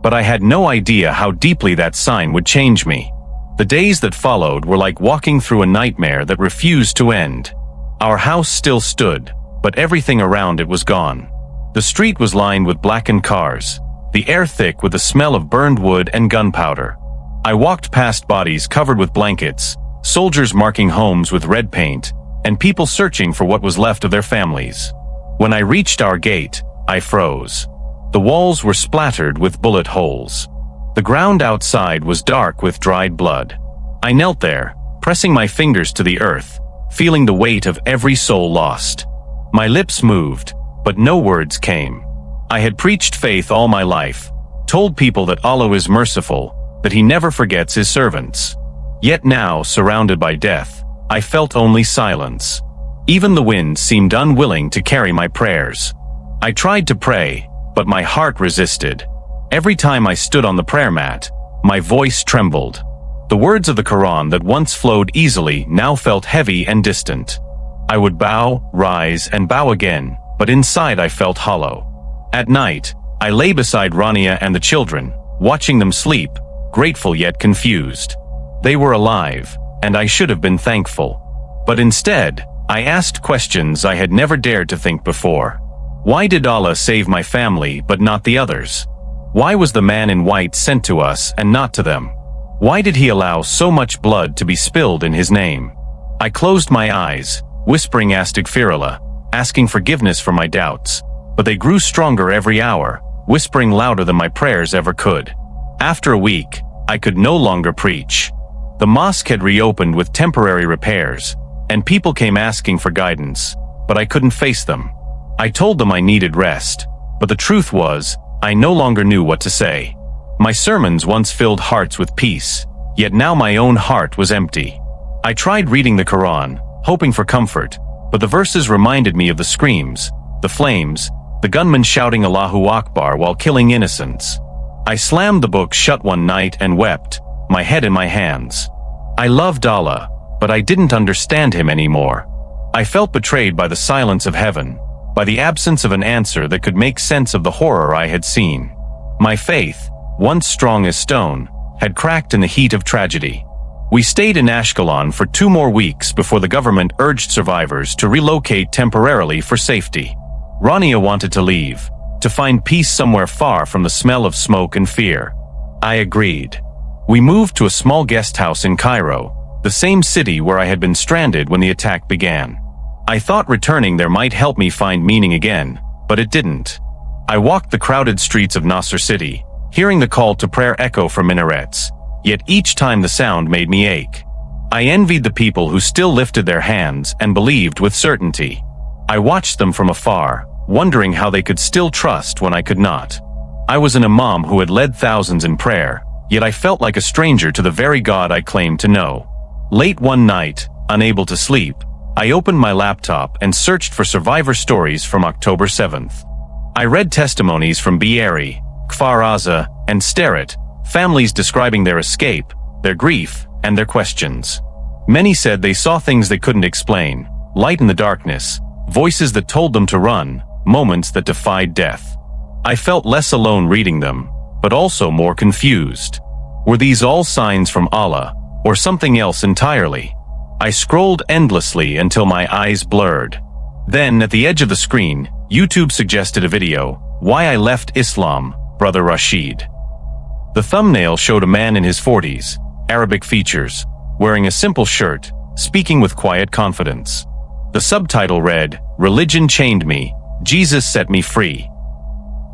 But I had no idea how deeply that sign would change me. The days that followed were like walking through a nightmare that refused to end. Our house still stood, but everything around it was gone. The street was lined with blackened cars, the air thick with the smell of burned wood and gunpowder. I walked past bodies covered with blankets, soldiers marking homes with red paint, and people searching for what was left of their families. When I reached our gate, I froze. The walls were splattered with bullet holes. The ground outside was dark with dried blood. I knelt there, pressing my fingers to the earth, feeling the weight of every soul lost. My lips moved, but no words came. I had preached faith all my life, told people that Allah is merciful, that He never forgets His servants. Yet now, surrounded by death, I felt only silence. Even the wind seemed unwilling to carry my prayers. I tried to pray, but my heart resisted. Every time I stood on the prayer mat, my voice trembled. The words of the Quran that once flowed easily now felt heavy and distant. I would bow, rise, and bow again, but inside I felt hollow. At night, I lay beside Rania and the children, watching them sleep, grateful yet confused. They were alive, and I should have been thankful. But instead, I asked questions I had never dared to think before. Why did Allah save my family but not the others? Why was the man in white sent to us and not to them? Why did He allow so much blood to be spilled in His name? I closed my eyes, whispering Astaghfirullah, asking forgiveness for my doubts, but they grew stronger every hour, whispering louder than my prayers ever could. After a week, I could no longer preach. The mosque had reopened with temporary repairs, and people came asking for guidance, but I couldn't face them. I told them I needed rest, but the truth was, I no longer knew what to say. My sermons once filled hearts with peace, yet now my own heart was empty. I tried reading the Quran, hoping for comfort, but the verses reminded me of the screams, the flames, the gunmen shouting Allahu Akbar while killing innocents. I slammed the book shut one night and wept, my head in my hands. I loved Allah, but I didn't understand Him anymore. I felt betrayed by the silence of heaven, by the absence of an answer that could make sense of the horror I had seen. My faith, once strong as stone, had cracked in the heat of tragedy. We stayed in Ashkelon for 2 more weeks before the government urged survivors to relocate temporarily for safety. Rania wanted to leave, to find peace somewhere far from the smell of smoke and fear. I agreed. We moved to a small guest house in Cairo, the same city where I had been stranded when the attack began. I thought returning there might help me find meaning again, but it didn't. I walked the crowded streets of Nasr City, hearing the call to prayer echo from minarets, yet each time the sound made me ache. I envied the people who still lifted their hands and believed with certainty. I watched them from afar, wondering how they could still trust when I could not. I was an imam who had led thousands in prayer, yet I felt like a stranger to the very God I claimed to know. Late one night, unable to sleep, I opened my laptop and searched for survivor stories from October 7th. I read testimonies from Be'eri, Kfar Aza, and Steret, families describing their escape, their grief, and their questions. Many said they saw things they couldn't explain, light in the darkness, voices that told them to run, moments that defied death. I felt less alone reading them, but also more confused. Were these all signs from Allah, or something else entirely? I scrolled endlessly until my eyes blurred. Then, at the edge of the screen, YouTube suggested a video, Why I Left Islam, Brother Rashid. The thumbnail showed a man in his 40s, Arabic features, wearing a simple shirt, speaking with quiet confidence. The subtitle read, Religion Chained Me, Jesus Set Me Free.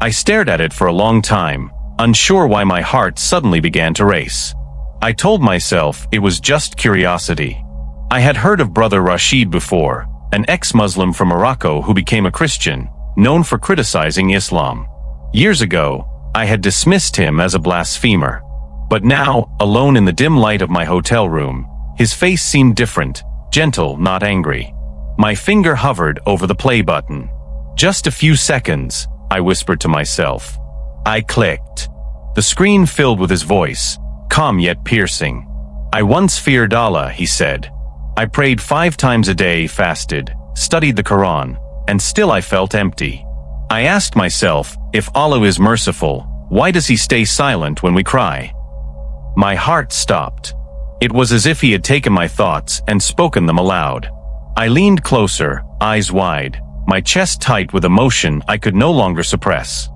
I stared at it for a long time, unsure why my heart suddenly began to race. I told myself it was just curiosity. I had heard of Brother Rashid before, an ex-Muslim from Morocco who became a Christian, known for criticizing Islam. Years ago, I had dismissed him as a blasphemer. But now, alone in the dim light of my hotel room, his face seemed different, gentle, not angry. My finger hovered over the play button. Just a few seconds, I whispered to myself. I clicked. The screen filled with his voice, calm yet piercing. I once feared Allah, he said. I prayed 5 times a day, fasted, studied the Quran, and still I felt empty. I asked myself, if Allah is merciful, why does he stay silent when we cry? My heart stopped. It was as if he had taken my thoughts and spoken them aloud. I leaned closer, eyes wide, my chest tight with emotion I could no longer suppress.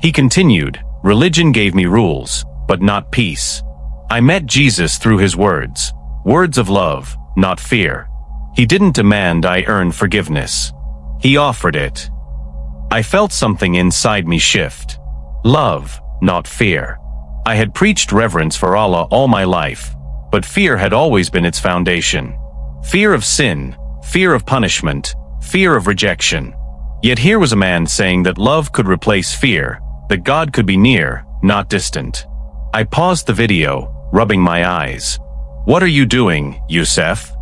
He continued, religion gave me rules, but not peace. I met Jesus through his words of love, not fear. He didn't demand I earn forgiveness. He offered it. I felt something inside me shift. Love, not fear. I had preached reverence for Allah all my life, but fear had always been its foundation. Fear of sin, fear of punishment, fear of rejection. Yet here was a man saying that love could replace fear, that God could be near, not distant. I paused the video, rubbing my eyes. What are you doing, Youssef?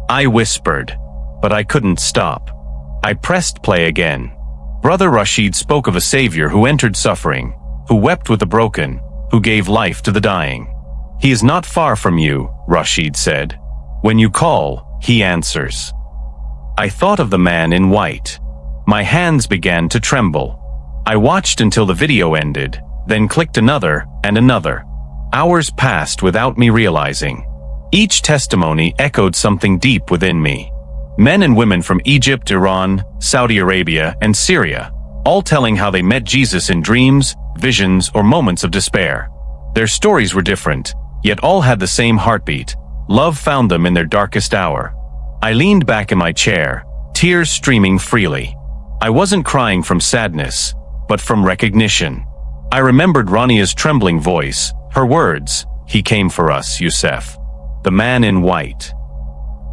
I whispered, but I couldn't stop. I pressed play again. Brother Rashid spoke of a savior who entered suffering, who wept with the broken, who gave life to the dying. He is not far from you, Rashid said. When you call, he answers. I thought of the man in white. My hands began to tremble. I watched until the video ended, then clicked another and another. Hours passed without me realizing. Each testimony echoed something deep within me. Men and women from Egypt, Iran, Saudi Arabia, and Syria, all telling how they met Jesus in dreams, visions, or moments of despair. Their stories were different, yet all had the same heartbeat. Love found them in their darkest hour. I leaned back in my chair, tears streaming freely. I wasn't crying from sadness, but from recognition. I remembered Rania's trembling voice, her words, "He came for us, Youssef." The man in white.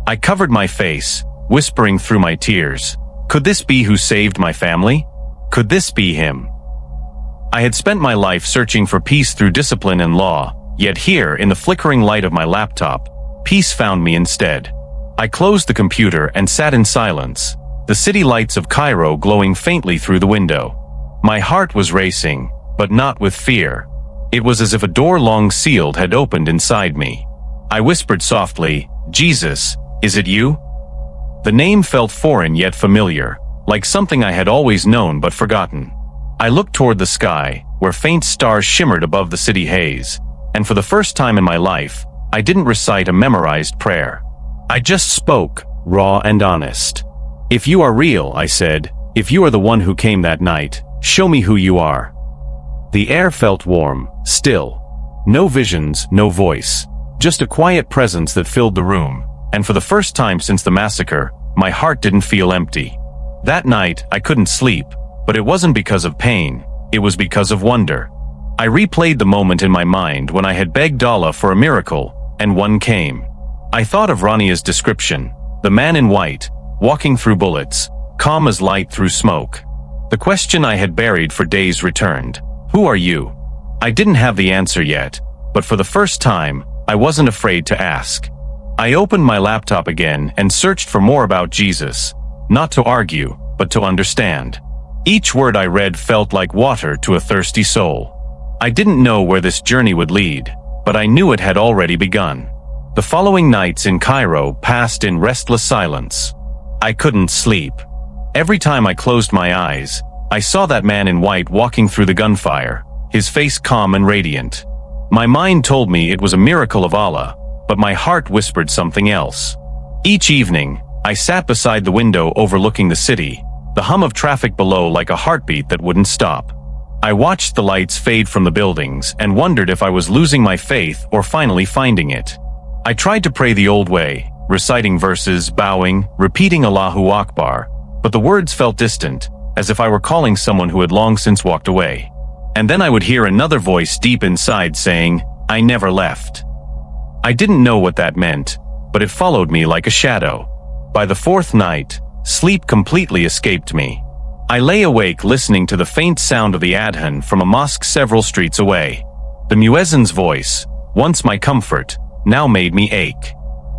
I covered my face, whispering through my tears, could this be who saved my family? Could this be him? I had spent my life searching for peace through discipline and law, yet here, in the flickering light of my laptop, peace found me instead. I closed the computer and sat in silence, the city lights of Cairo glowing faintly through the window. My heart was racing, but not with fear. It was as if a door long sealed had opened inside me. I whispered softly, "Jesus, is it you?" The name felt foreign yet familiar, like something I had always known but forgotten. I looked toward the sky, where faint stars shimmered above the city haze, and for the first time in my life, I didn't recite a memorized prayer. I just spoke, raw and honest. "If you are real," I said, "if you are the one who came that night, show me who you are." The air felt warm, still. No visions, no voice. Just a quiet presence that filled the room, and for the first time since the massacre, my heart didn't feel empty. That night, I couldn't sleep, but it wasn't because of pain, it was because of wonder. I replayed the moment in my mind when I had begged Allah for a miracle, and one came. I thought of Rania's description, the man in white, walking through bullets, calm as light through smoke. The question I had buried for days returned. Who are you? I didn't have the answer yet, but for the first time, I wasn't afraid to ask. I opened my laptop again and searched for more about Jesus, not to argue, but to understand. Each word I read felt like water to a thirsty soul. I didn't know where this journey would lead, but I knew it had already begun. The following nights in Cairo passed in restless silence. I couldn't sleep. Every time I closed my eyes, I saw that man in white walking through the gunfire, his face calm and radiant. My mind told me it was a miracle of Allah, but my heart whispered something else. Each evening, I sat beside the window overlooking the city, the hum of traffic below like a heartbeat that wouldn't stop. I watched the lights fade from the buildings and wondered if I was losing my faith or finally finding it. I tried to pray the old way, reciting verses, bowing, repeating Allahu Akbar, but the words felt distant, as if I were calling someone who had long since walked away. And then I would hear another voice deep inside saying, "I never left." I didn't know what that meant, but it followed me like a shadow. By the fourth night, sleep completely escaped me. I lay awake listening to the faint sound of the adhan from a mosque several streets away. The muezzin's voice, once my comfort, now made me ache.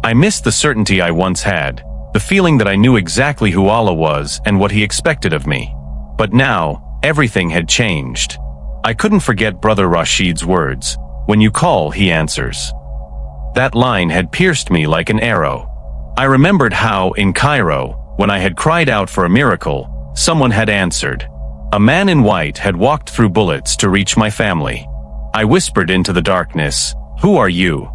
I missed the certainty I once had, the feeling that I knew exactly who Allah was and what He expected of me. But now, everything had changed. I couldn't forget Brother Rashid's words, "When you call, He answers." That line had pierced me like an arrow. I remembered how, in Cairo, when I had cried out for a miracle, someone had answered. A man in white had walked through bullets to reach my family. I whispered into the darkness, "Who are you?"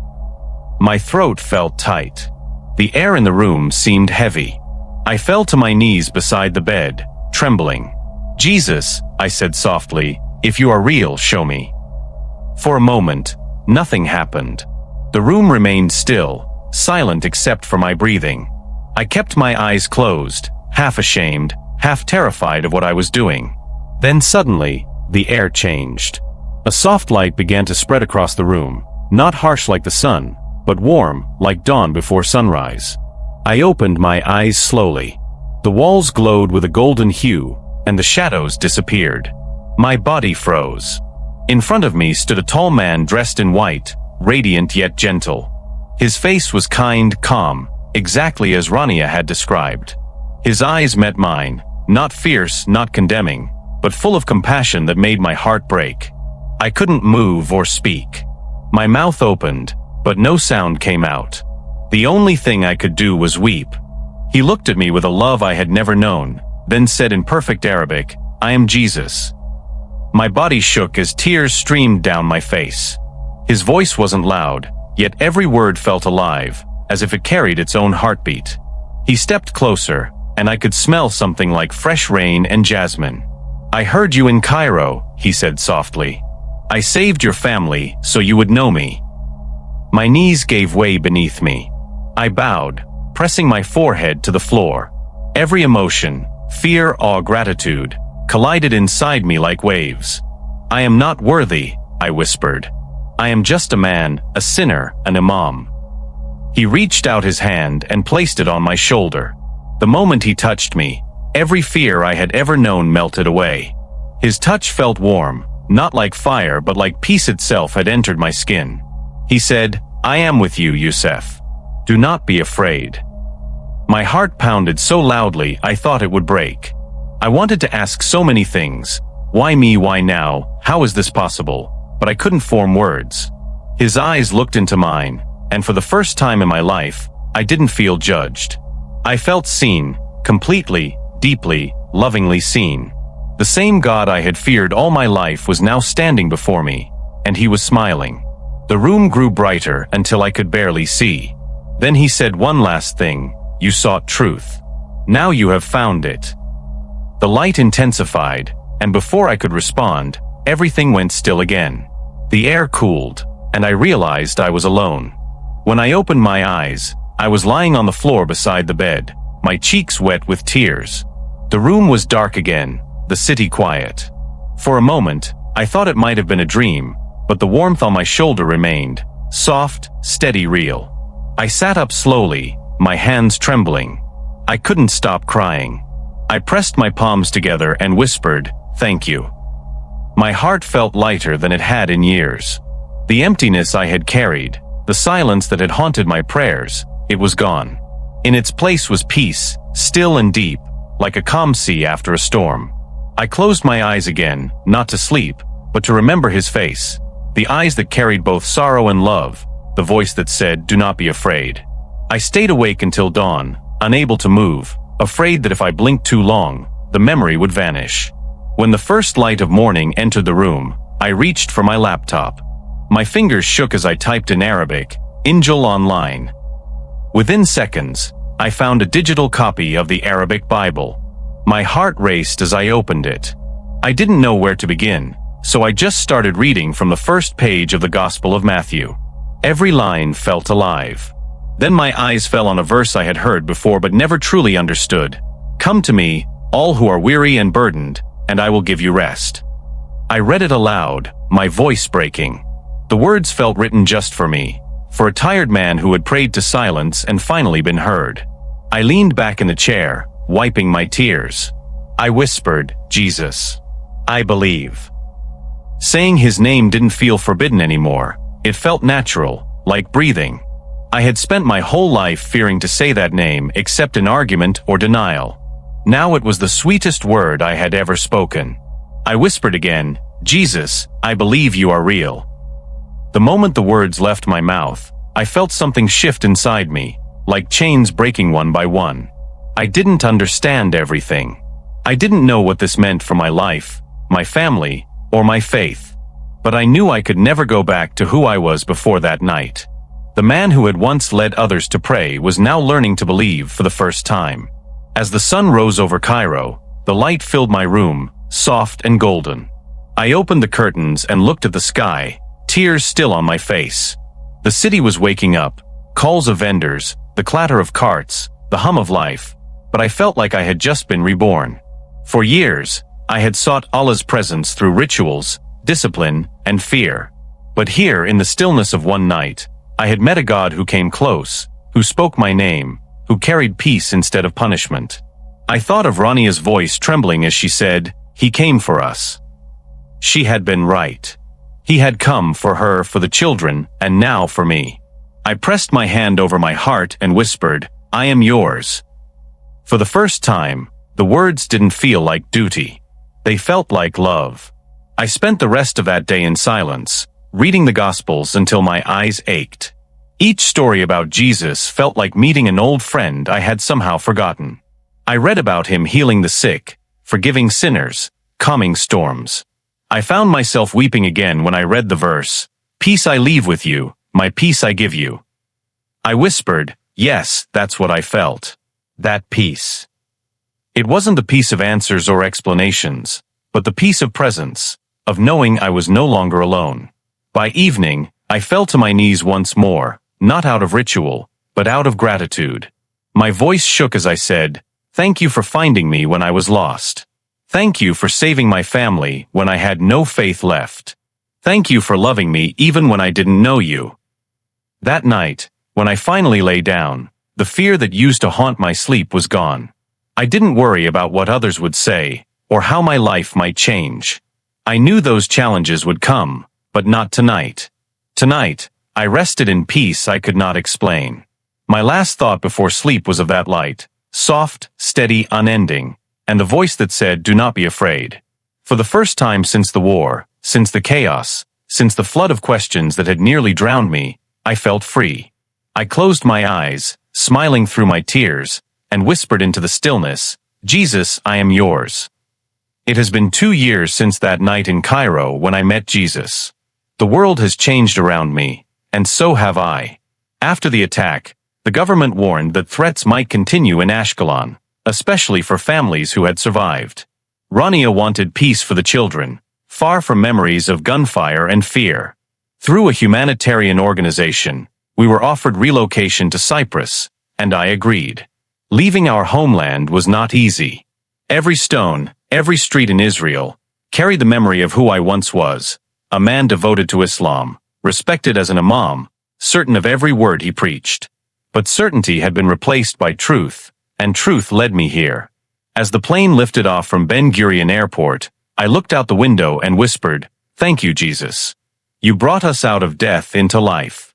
My throat felt tight. The air in the room seemed heavy. I fell to my knees beside the bed, trembling. "Jesus," I said softly, "if you are real, show me." For a moment, nothing happened. The room remained still, silent except for my breathing. I kept my eyes closed, half ashamed, half terrified of what I was doing. Then suddenly, the air changed. A soft light began to spread across the room, not harsh like the sun, but warm, like dawn before sunrise. I opened my eyes slowly. The walls glowed with a golden hue, and the shadows disappeared. My body froze. In front of me stood a tall man dressed in white, radiant yet gentle. His face was kind, calm, exactly as Rania had described. His eyes met mine, not fierce, not condemning, but full of compassion that made my heart break. I couldn't move or speak. My mouth opened, but no sound came out. The only thing I could do was weep. He looked at me with a love I had never known, then said in perfect Arabic, "I am Jesus." My body shook as tears streamed down my face. His voice wasn't loud, yet every word felt alive, as if it carried its own heartbeat. He stepped closer, and I could smell something like fresh rain and jasmine. "I heard you in Cairo," he said softly. "I saved your family so you would know me." My knees gave way beneath me. I bowed, pressing my forehead to the floor. Every emotion, fear, awe, gratitude, collided inside me like waves. "I am not worthy," I whispered. "I am just a man, a sinner, an imam." He reached out his hand and placed it on my shoulder. The moment he touched me, every fear I had ever known melted away. His touch felt warm, not like fire but like peace itself had entered my skin. He said, "I am with you, Youssef. Do not be afraid." My heart pounded so loudly I thought it would break. I wanted to ask so many things. Why me? Why now? How is this possible? But I couldn't form words. His eyes looked into mine, and for the first time in my life, I didn't feel judged. I felt seen, completely, deeply, lovingly seen. The same God I had feared all my life was now standing before me, and He was smiling. The room grew brighter until I could barely see. Then He said one last thing, "You sought truth. Now you have found it." The light intensified, and before I could respond, everything went still again. The air cooled, and I realized I was alone. When I opened my eyes, I was lying on the floor beside the bed, my cheeks wet with tears. The room was dark again, the city quiet. For a moment, I thought it might have been a dream, but the warmth on my shoulder remained, soft, steady, real. I sat up slowly, my hands trembling. I couldn't stop crying. I pressed my palms together and whispered, "Thank you." My heart felt lighter than it had in years. The emptiness I had carried, the silence that had haunted my prayers, it was gone. In its place was peace, still and deep, like a calm sea after a storm. I closed my eyes again, not to sleep, but to remember His face, the eyes that carried both sorrow and love, the voice that said, "Do not be afraid." I stayed awake until dawn, unable to move, afraid that if I blinked too long, the memory would vanish. When the first light of morning entered the room, I reached for my laptop. My fingers shook as I typed in Arabic, "Injil online." Within seconds, I found a digital copy of the Arabic Bible. My heart raced as I opened it. I didn't know where to begin, so I just started reading from the first page of the Gospel of Matthew. Every line felt alive. Then my eyes fell on a verse I had heard before but never truly understood. "Come to me, all who are weary and burdened, and I will give you rest." I read it aloud, my voice breaking. The words felt written just for me, for a tired man who had prayed to silence and finally been heard. I leaned back in the chair, wiping my tears. I whispered, "Jesus, I believe." Saying his name didn't feel forbidden anymore. It felt natural, like breathing. I had spent my whole life fearing to say that name except in argument or denial. Now it was the sweetest word I had ever spoken. I whispered again, "Jesus, I believe you are real." The moment the words left my mouth, I felt something shift inside me, like chains breaking one by one. I didn't understand everything. I didn't know what this meant for my life, my family, or my faith. But I knew I could never go back to who I was before that night. The man who had once led others to pray was now learning to believe for the first time. As the sun rose over Cairo, the light filled my room, soft and golden. I opened the curtains and looked at the sky, tears still on my face. The city was waking up, calls of vendors, the clatter of carts, the hum of life, but I felt like I had just been reborn. For years, I had sought Allah's presence through rituals, discipline, and fear. But here, in the stillness of one night, I had met a God who came close, who spoke my name, who carried peace instead of punishment. I thought of Rania's voice trembling as she said, "He came for us." She had been right. He had come for her, for the children, and now for me. I pressed my hand over my heart and whispered, "I am yours." For the first time, the words didn't feel like duty. They felt like love. I spent the rest of that day in silence, reading the Gospels until my eyes ached. Each story about Jesus felt like meeting an old friend I had somehow forgotten. I read about him healing the sick, forgiving sinners, calming storms. I found myself weeping again when I read the verse, "Peace I leave with you, my peace I give you." I whispered, yes, that's what I felt. That peace. It wasn't the peace of answers or explanations, but the peace of presence, of knowing I was no longer alone. By evening, I fell to my knees once more, not out of ritual, but out of gratitude. My voice shook as I said, "Thank you for finding me when I was lost. Thank you for saving my family when I had no faith left. Thank you for loving me even when I didn't know you." That night, when I finally lay down, the fear that used to haunt my sleep was gone. I didn't worry about what others would say, or how my life might change. I knew those challenges would come, but not tonight. Tonight, I rested in peace I could not explain. My last thought before sleep was of that light, soft, steady, unending, and the voice that said, "Do not be afraid." For the first time since the war, since the chaos, since the flood of questions that had nearly drowned me, I felt free. I closed my eyes, smiling through my tears, and whispered into the stillness, "Jesus, I am yours." It has been 2 years since that night in Cairo when I met Jesus. The world has changed around me, and so have I. After the attack, the government warned that threats might continue in Ashkelon, especially for families who had survived. Rania wanted peace for the children, far from memories of gunfire and fear. Through a humanitarian organization, we were offered relocation to Cyprus, and I agreed. Leaving our homeland was not easy. Every stone, every street in Israel, carried the memory of who I once was, a man devoted to Islam, respected as an imam, certain of every word he preached. But certainty had been replaced by truth, and truth led me here. As the plane lifted off from Ben Gurion Airport, I looked out the window and whispered, "Thank you, Jesus. You brought us out of death into life."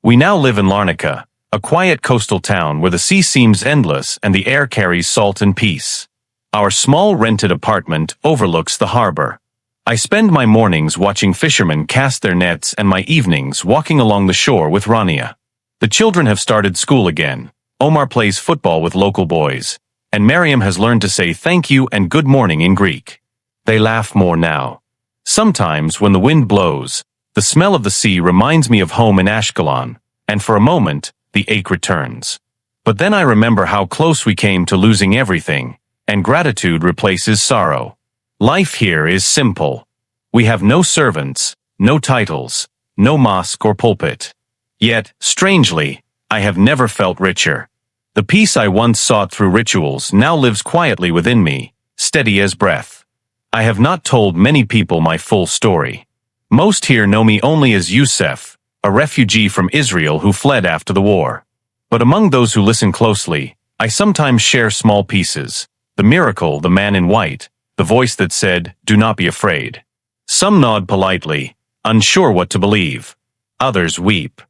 We now live in Larnaca, a quiet coastal town where the sea seems endless and the air carries salt and peace. Our small rented apartment overlooks the harbor. I spend my mornings watching fishermen cast their nets and my evenings walking along the shore with Rania. The children have started school again. Omar plays football with local boys, and Miriam has learned to say thank you and good morning in Greek. They laugh more now. Sometimes when the wind blows, the smell of the sea reminds me of home in Ashkelon, and for a moment, the ache returns. But then I remember how close we came to losing everything, and gratitude replaces sorrow. Life here is simple. We have no servants, no titles, no mosque or pulpit. Yet, strangely, I have never felt richer. The peace I once sought through rituals now lives quietly within me, steady as breath. I have not told many people my full story. Most here know me only as Youssef, a refugee from Israel who fled after the war. But among those who listen closely, I sometimes share small pieces. The miracle, the man in white, the voice that said, "Do not be afraid." Some nod politely, unsure what to believe. Others weep.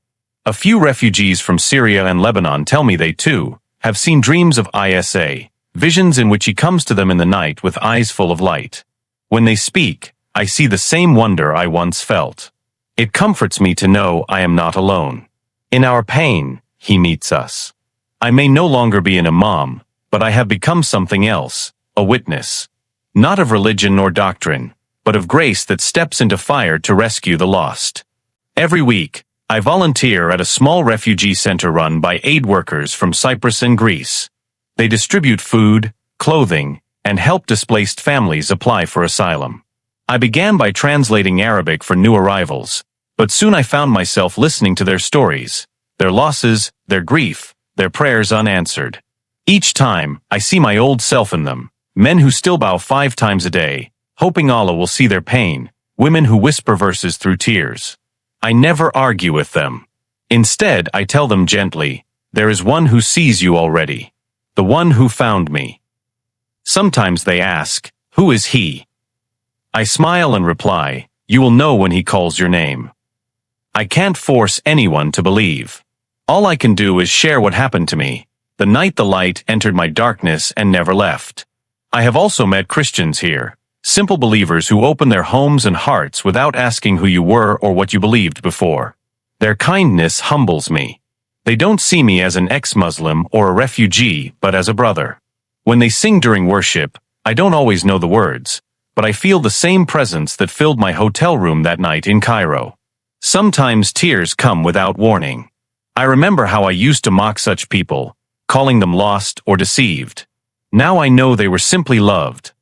A few refugees from Syria and Lebanon tell me they too have seen dreams of Isa, visions in which he comes to them in the night with eyes full of light. When they speak, I see the same wonder I once felt. It comforts me to know I am not alone. In our pain, he meets us. I may no longer be an imam, but I have become something else, a witness. Not of religion nor doctrine, but of grace that steps into fire to rescue the lost. Every week, I volunteer at a small refugee center run by aid workers from Cyprus and Greece. They distribute food, clothing, and help displaced families apply for asylum. I began by translating Arabic for new arrivals, but soon I found myself listening to their stories, their losses, their grief, their prayers unanswered. Each time, I see my old self in them, men who still bow 5 times a day, hoping Allah will see their pain, women who whisper verses through tears. I never argue with them. Instead, I tell them gently, there is one who sees you already, the one who found me. Sometimes they ask, who is he? I smile and reply, you will know when he calls your name. I can't force anyone to believe. All I can do is share what happened to me, the night the light entered my darkness and never left. I have also met Christians here, simple believers who open their homes and hearts without asking who you were or what you believed before. Their kindness humbles me. They don't see me as an ex-Muslim or a refugee, but as a brother. When they sing during worship, I don't always know the words, but I feel the same presence that filled my hotel room that night in Cairo. Sometimes tears come without warning. I remember how I used to mock such people, calling them lost or deceived. Now I know they were simply loved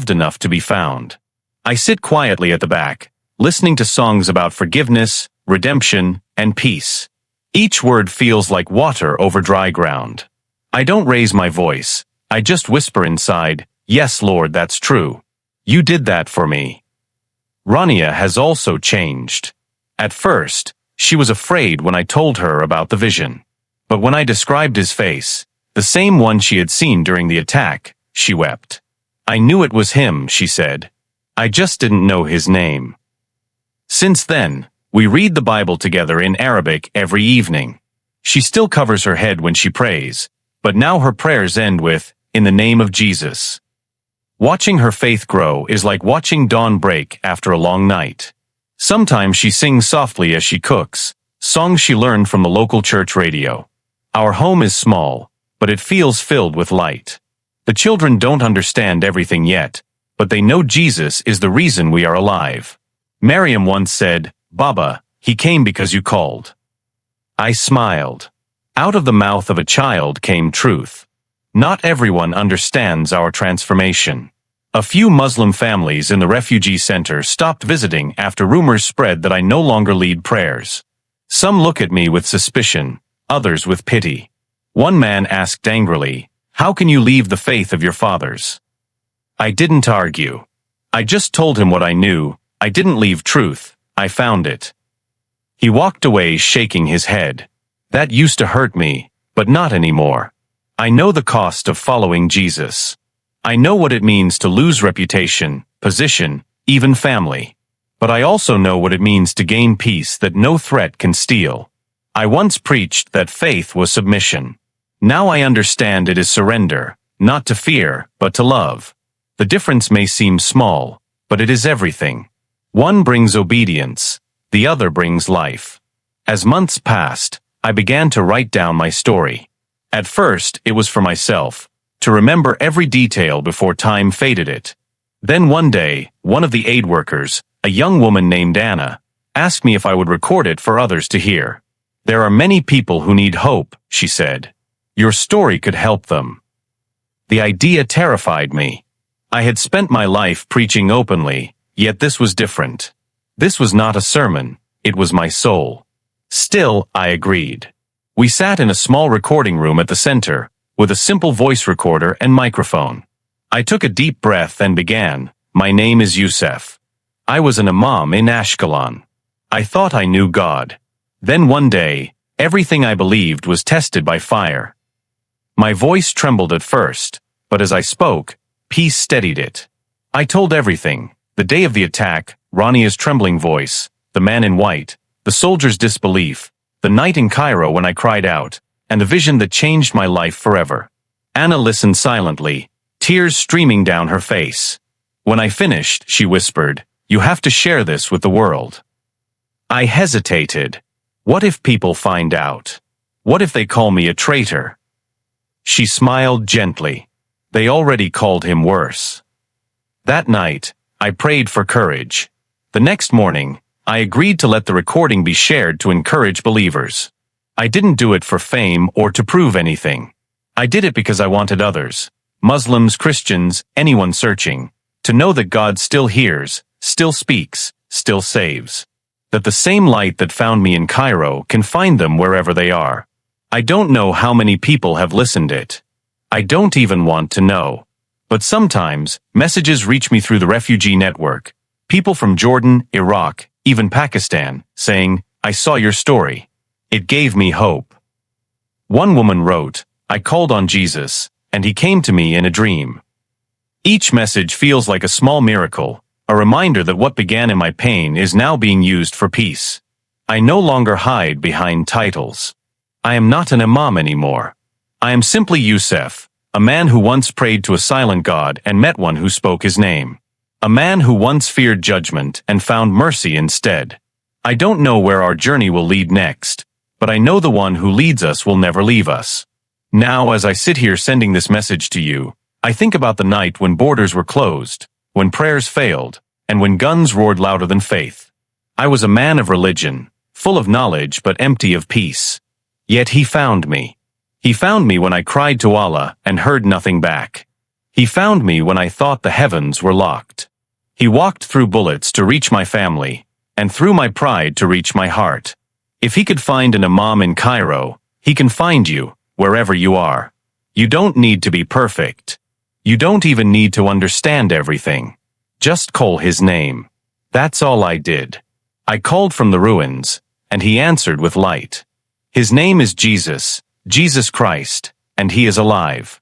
enough to be found. I sit quietly at the back, listening to songs about forgiveness, redemption, and peace. Each word feels like water over dry ground. I don't raise my voice, I just whisper inside, yes, Lord, that's true. You did that for me. Rania has also changed. At first, she was afraid when I told her about the vision. But when I described his face, the same one she had seen during the attack, she wept. I knew it was him, she said. I just didn't know his name. Since then, we read the Bible together in Arabic every evening. She still covers her head when she prays, but now her prayers end with, in the name of Jesus. Watching her faith grow is like watching dawn break after a long night. Sometimes she sings softly as she cooks, songs she learned from the local church radio. Our home is small, but it feels filled with light. The children don't understand everything yet, but they know Jesus is the reason we are alive. Miriam once said, Baba, he came because you called. I smiled. Out of the mouth of a child came truth. Not everyone understands our transformation. A few Muslim families in the refugee center stopped visiting after rumors spread that I no longer lead prayers. Some look at me with suspicion, others with pity. One man asked angrily, how can you leave the faith of your fathers? I didn't argue. I just told him what I knew. I didn't leave truth, I found it. He walked away shaking his head. That used to hurt me, but not anymore. I know the cost of following Jesus. I know what it means to lose reputation, position, even family. But I also know what it means to gain peace that no threat can steal. I once preached that faith was submission. Now I understand it is surrender, not to fear, but to love. The difference may seem small, but it is everything. One brings obedience, the other brings life. As months passed, I began to write down my story. At first, it was for myself, to remember every detail before time faded it. Then one day, one of the aid workers, a young woman named Anna, asked me if I would record it for others to hear. There are many people who need hope, she said. Your story could help them. The idea terrified me. I had spent my life preaching openly, yet this was different. This was not a sermon, it was my soul. Still, I agreed. We sat in a small recording room at the center, with a simple voice recorder and microphone. I took a deep breath and began, "My name is Youssef. I was an imam in Ashkelon. I thought I knew God. Then one day, everything I believed was tested by fire." My voice trembled at first, but as I spoke, peace steadied it. I told everything: the day of the attack, Rania's trembling voice, the man in white, the soldier's disbelief, the night in Cairo when I cried out, and the vision that changed my life forever. Anna listened silently, tears streaming down her face. When I finished, she whispered, "You have to share this with the world." I hesitated. What if people find out? What if they call me a traitor? She smiled gently. They already called him worse. That night, I prayed for courage. The next morning, I agreed to let the recording be shared to encourage believers. I didn't do it for fame or to prove anything. I did it because I wanted others, Muslims, Christians, anyone searching, to know that God still hears, still speaks, still saves. That the same light that found me in Cairo can find them wherever they are. I don't know how many people have listened it. I don't even want to know. But sometimes, messages reach me through the refugee network. People from Jordan, Iraq, even Pakistan, saying, "I saw your story. It gave me hope." One woman wrote, "I called on Jesus, and he came to me in a dream." Each message feels like a small miracle, a reminder that what began in my pain is now being used for peace. I no longer hide behind titles. I am not an imam anymore. I am simply Youssef, a man who once prayed to a silent God and met one who spoke his name. A man who once feared judgment and found mercy instead. I don't know where our journey will lead next, but I know the one who leads us will never leave us. Now, as I sit here sending this message to you, I think about the night when borders were closed, when prayers failed, and when guns roared louder than faith. I was a man of religion, full of knowledge but empty of peace. Yet he found me. He found me when I cried to Allah and heard nothing back. He found me when I thought the heavens were locked. He walked through bullets to reach my family, and through my pride to reach my heart. If he could find an imam in Cairo, he can find you, wherever you are. You don't need to be perfect. You don't even need to understand everything. Just call his name. That's all I did. I called from the ruins, and he answered with light. His name is Jesus, Jesus Christ, and he is alive.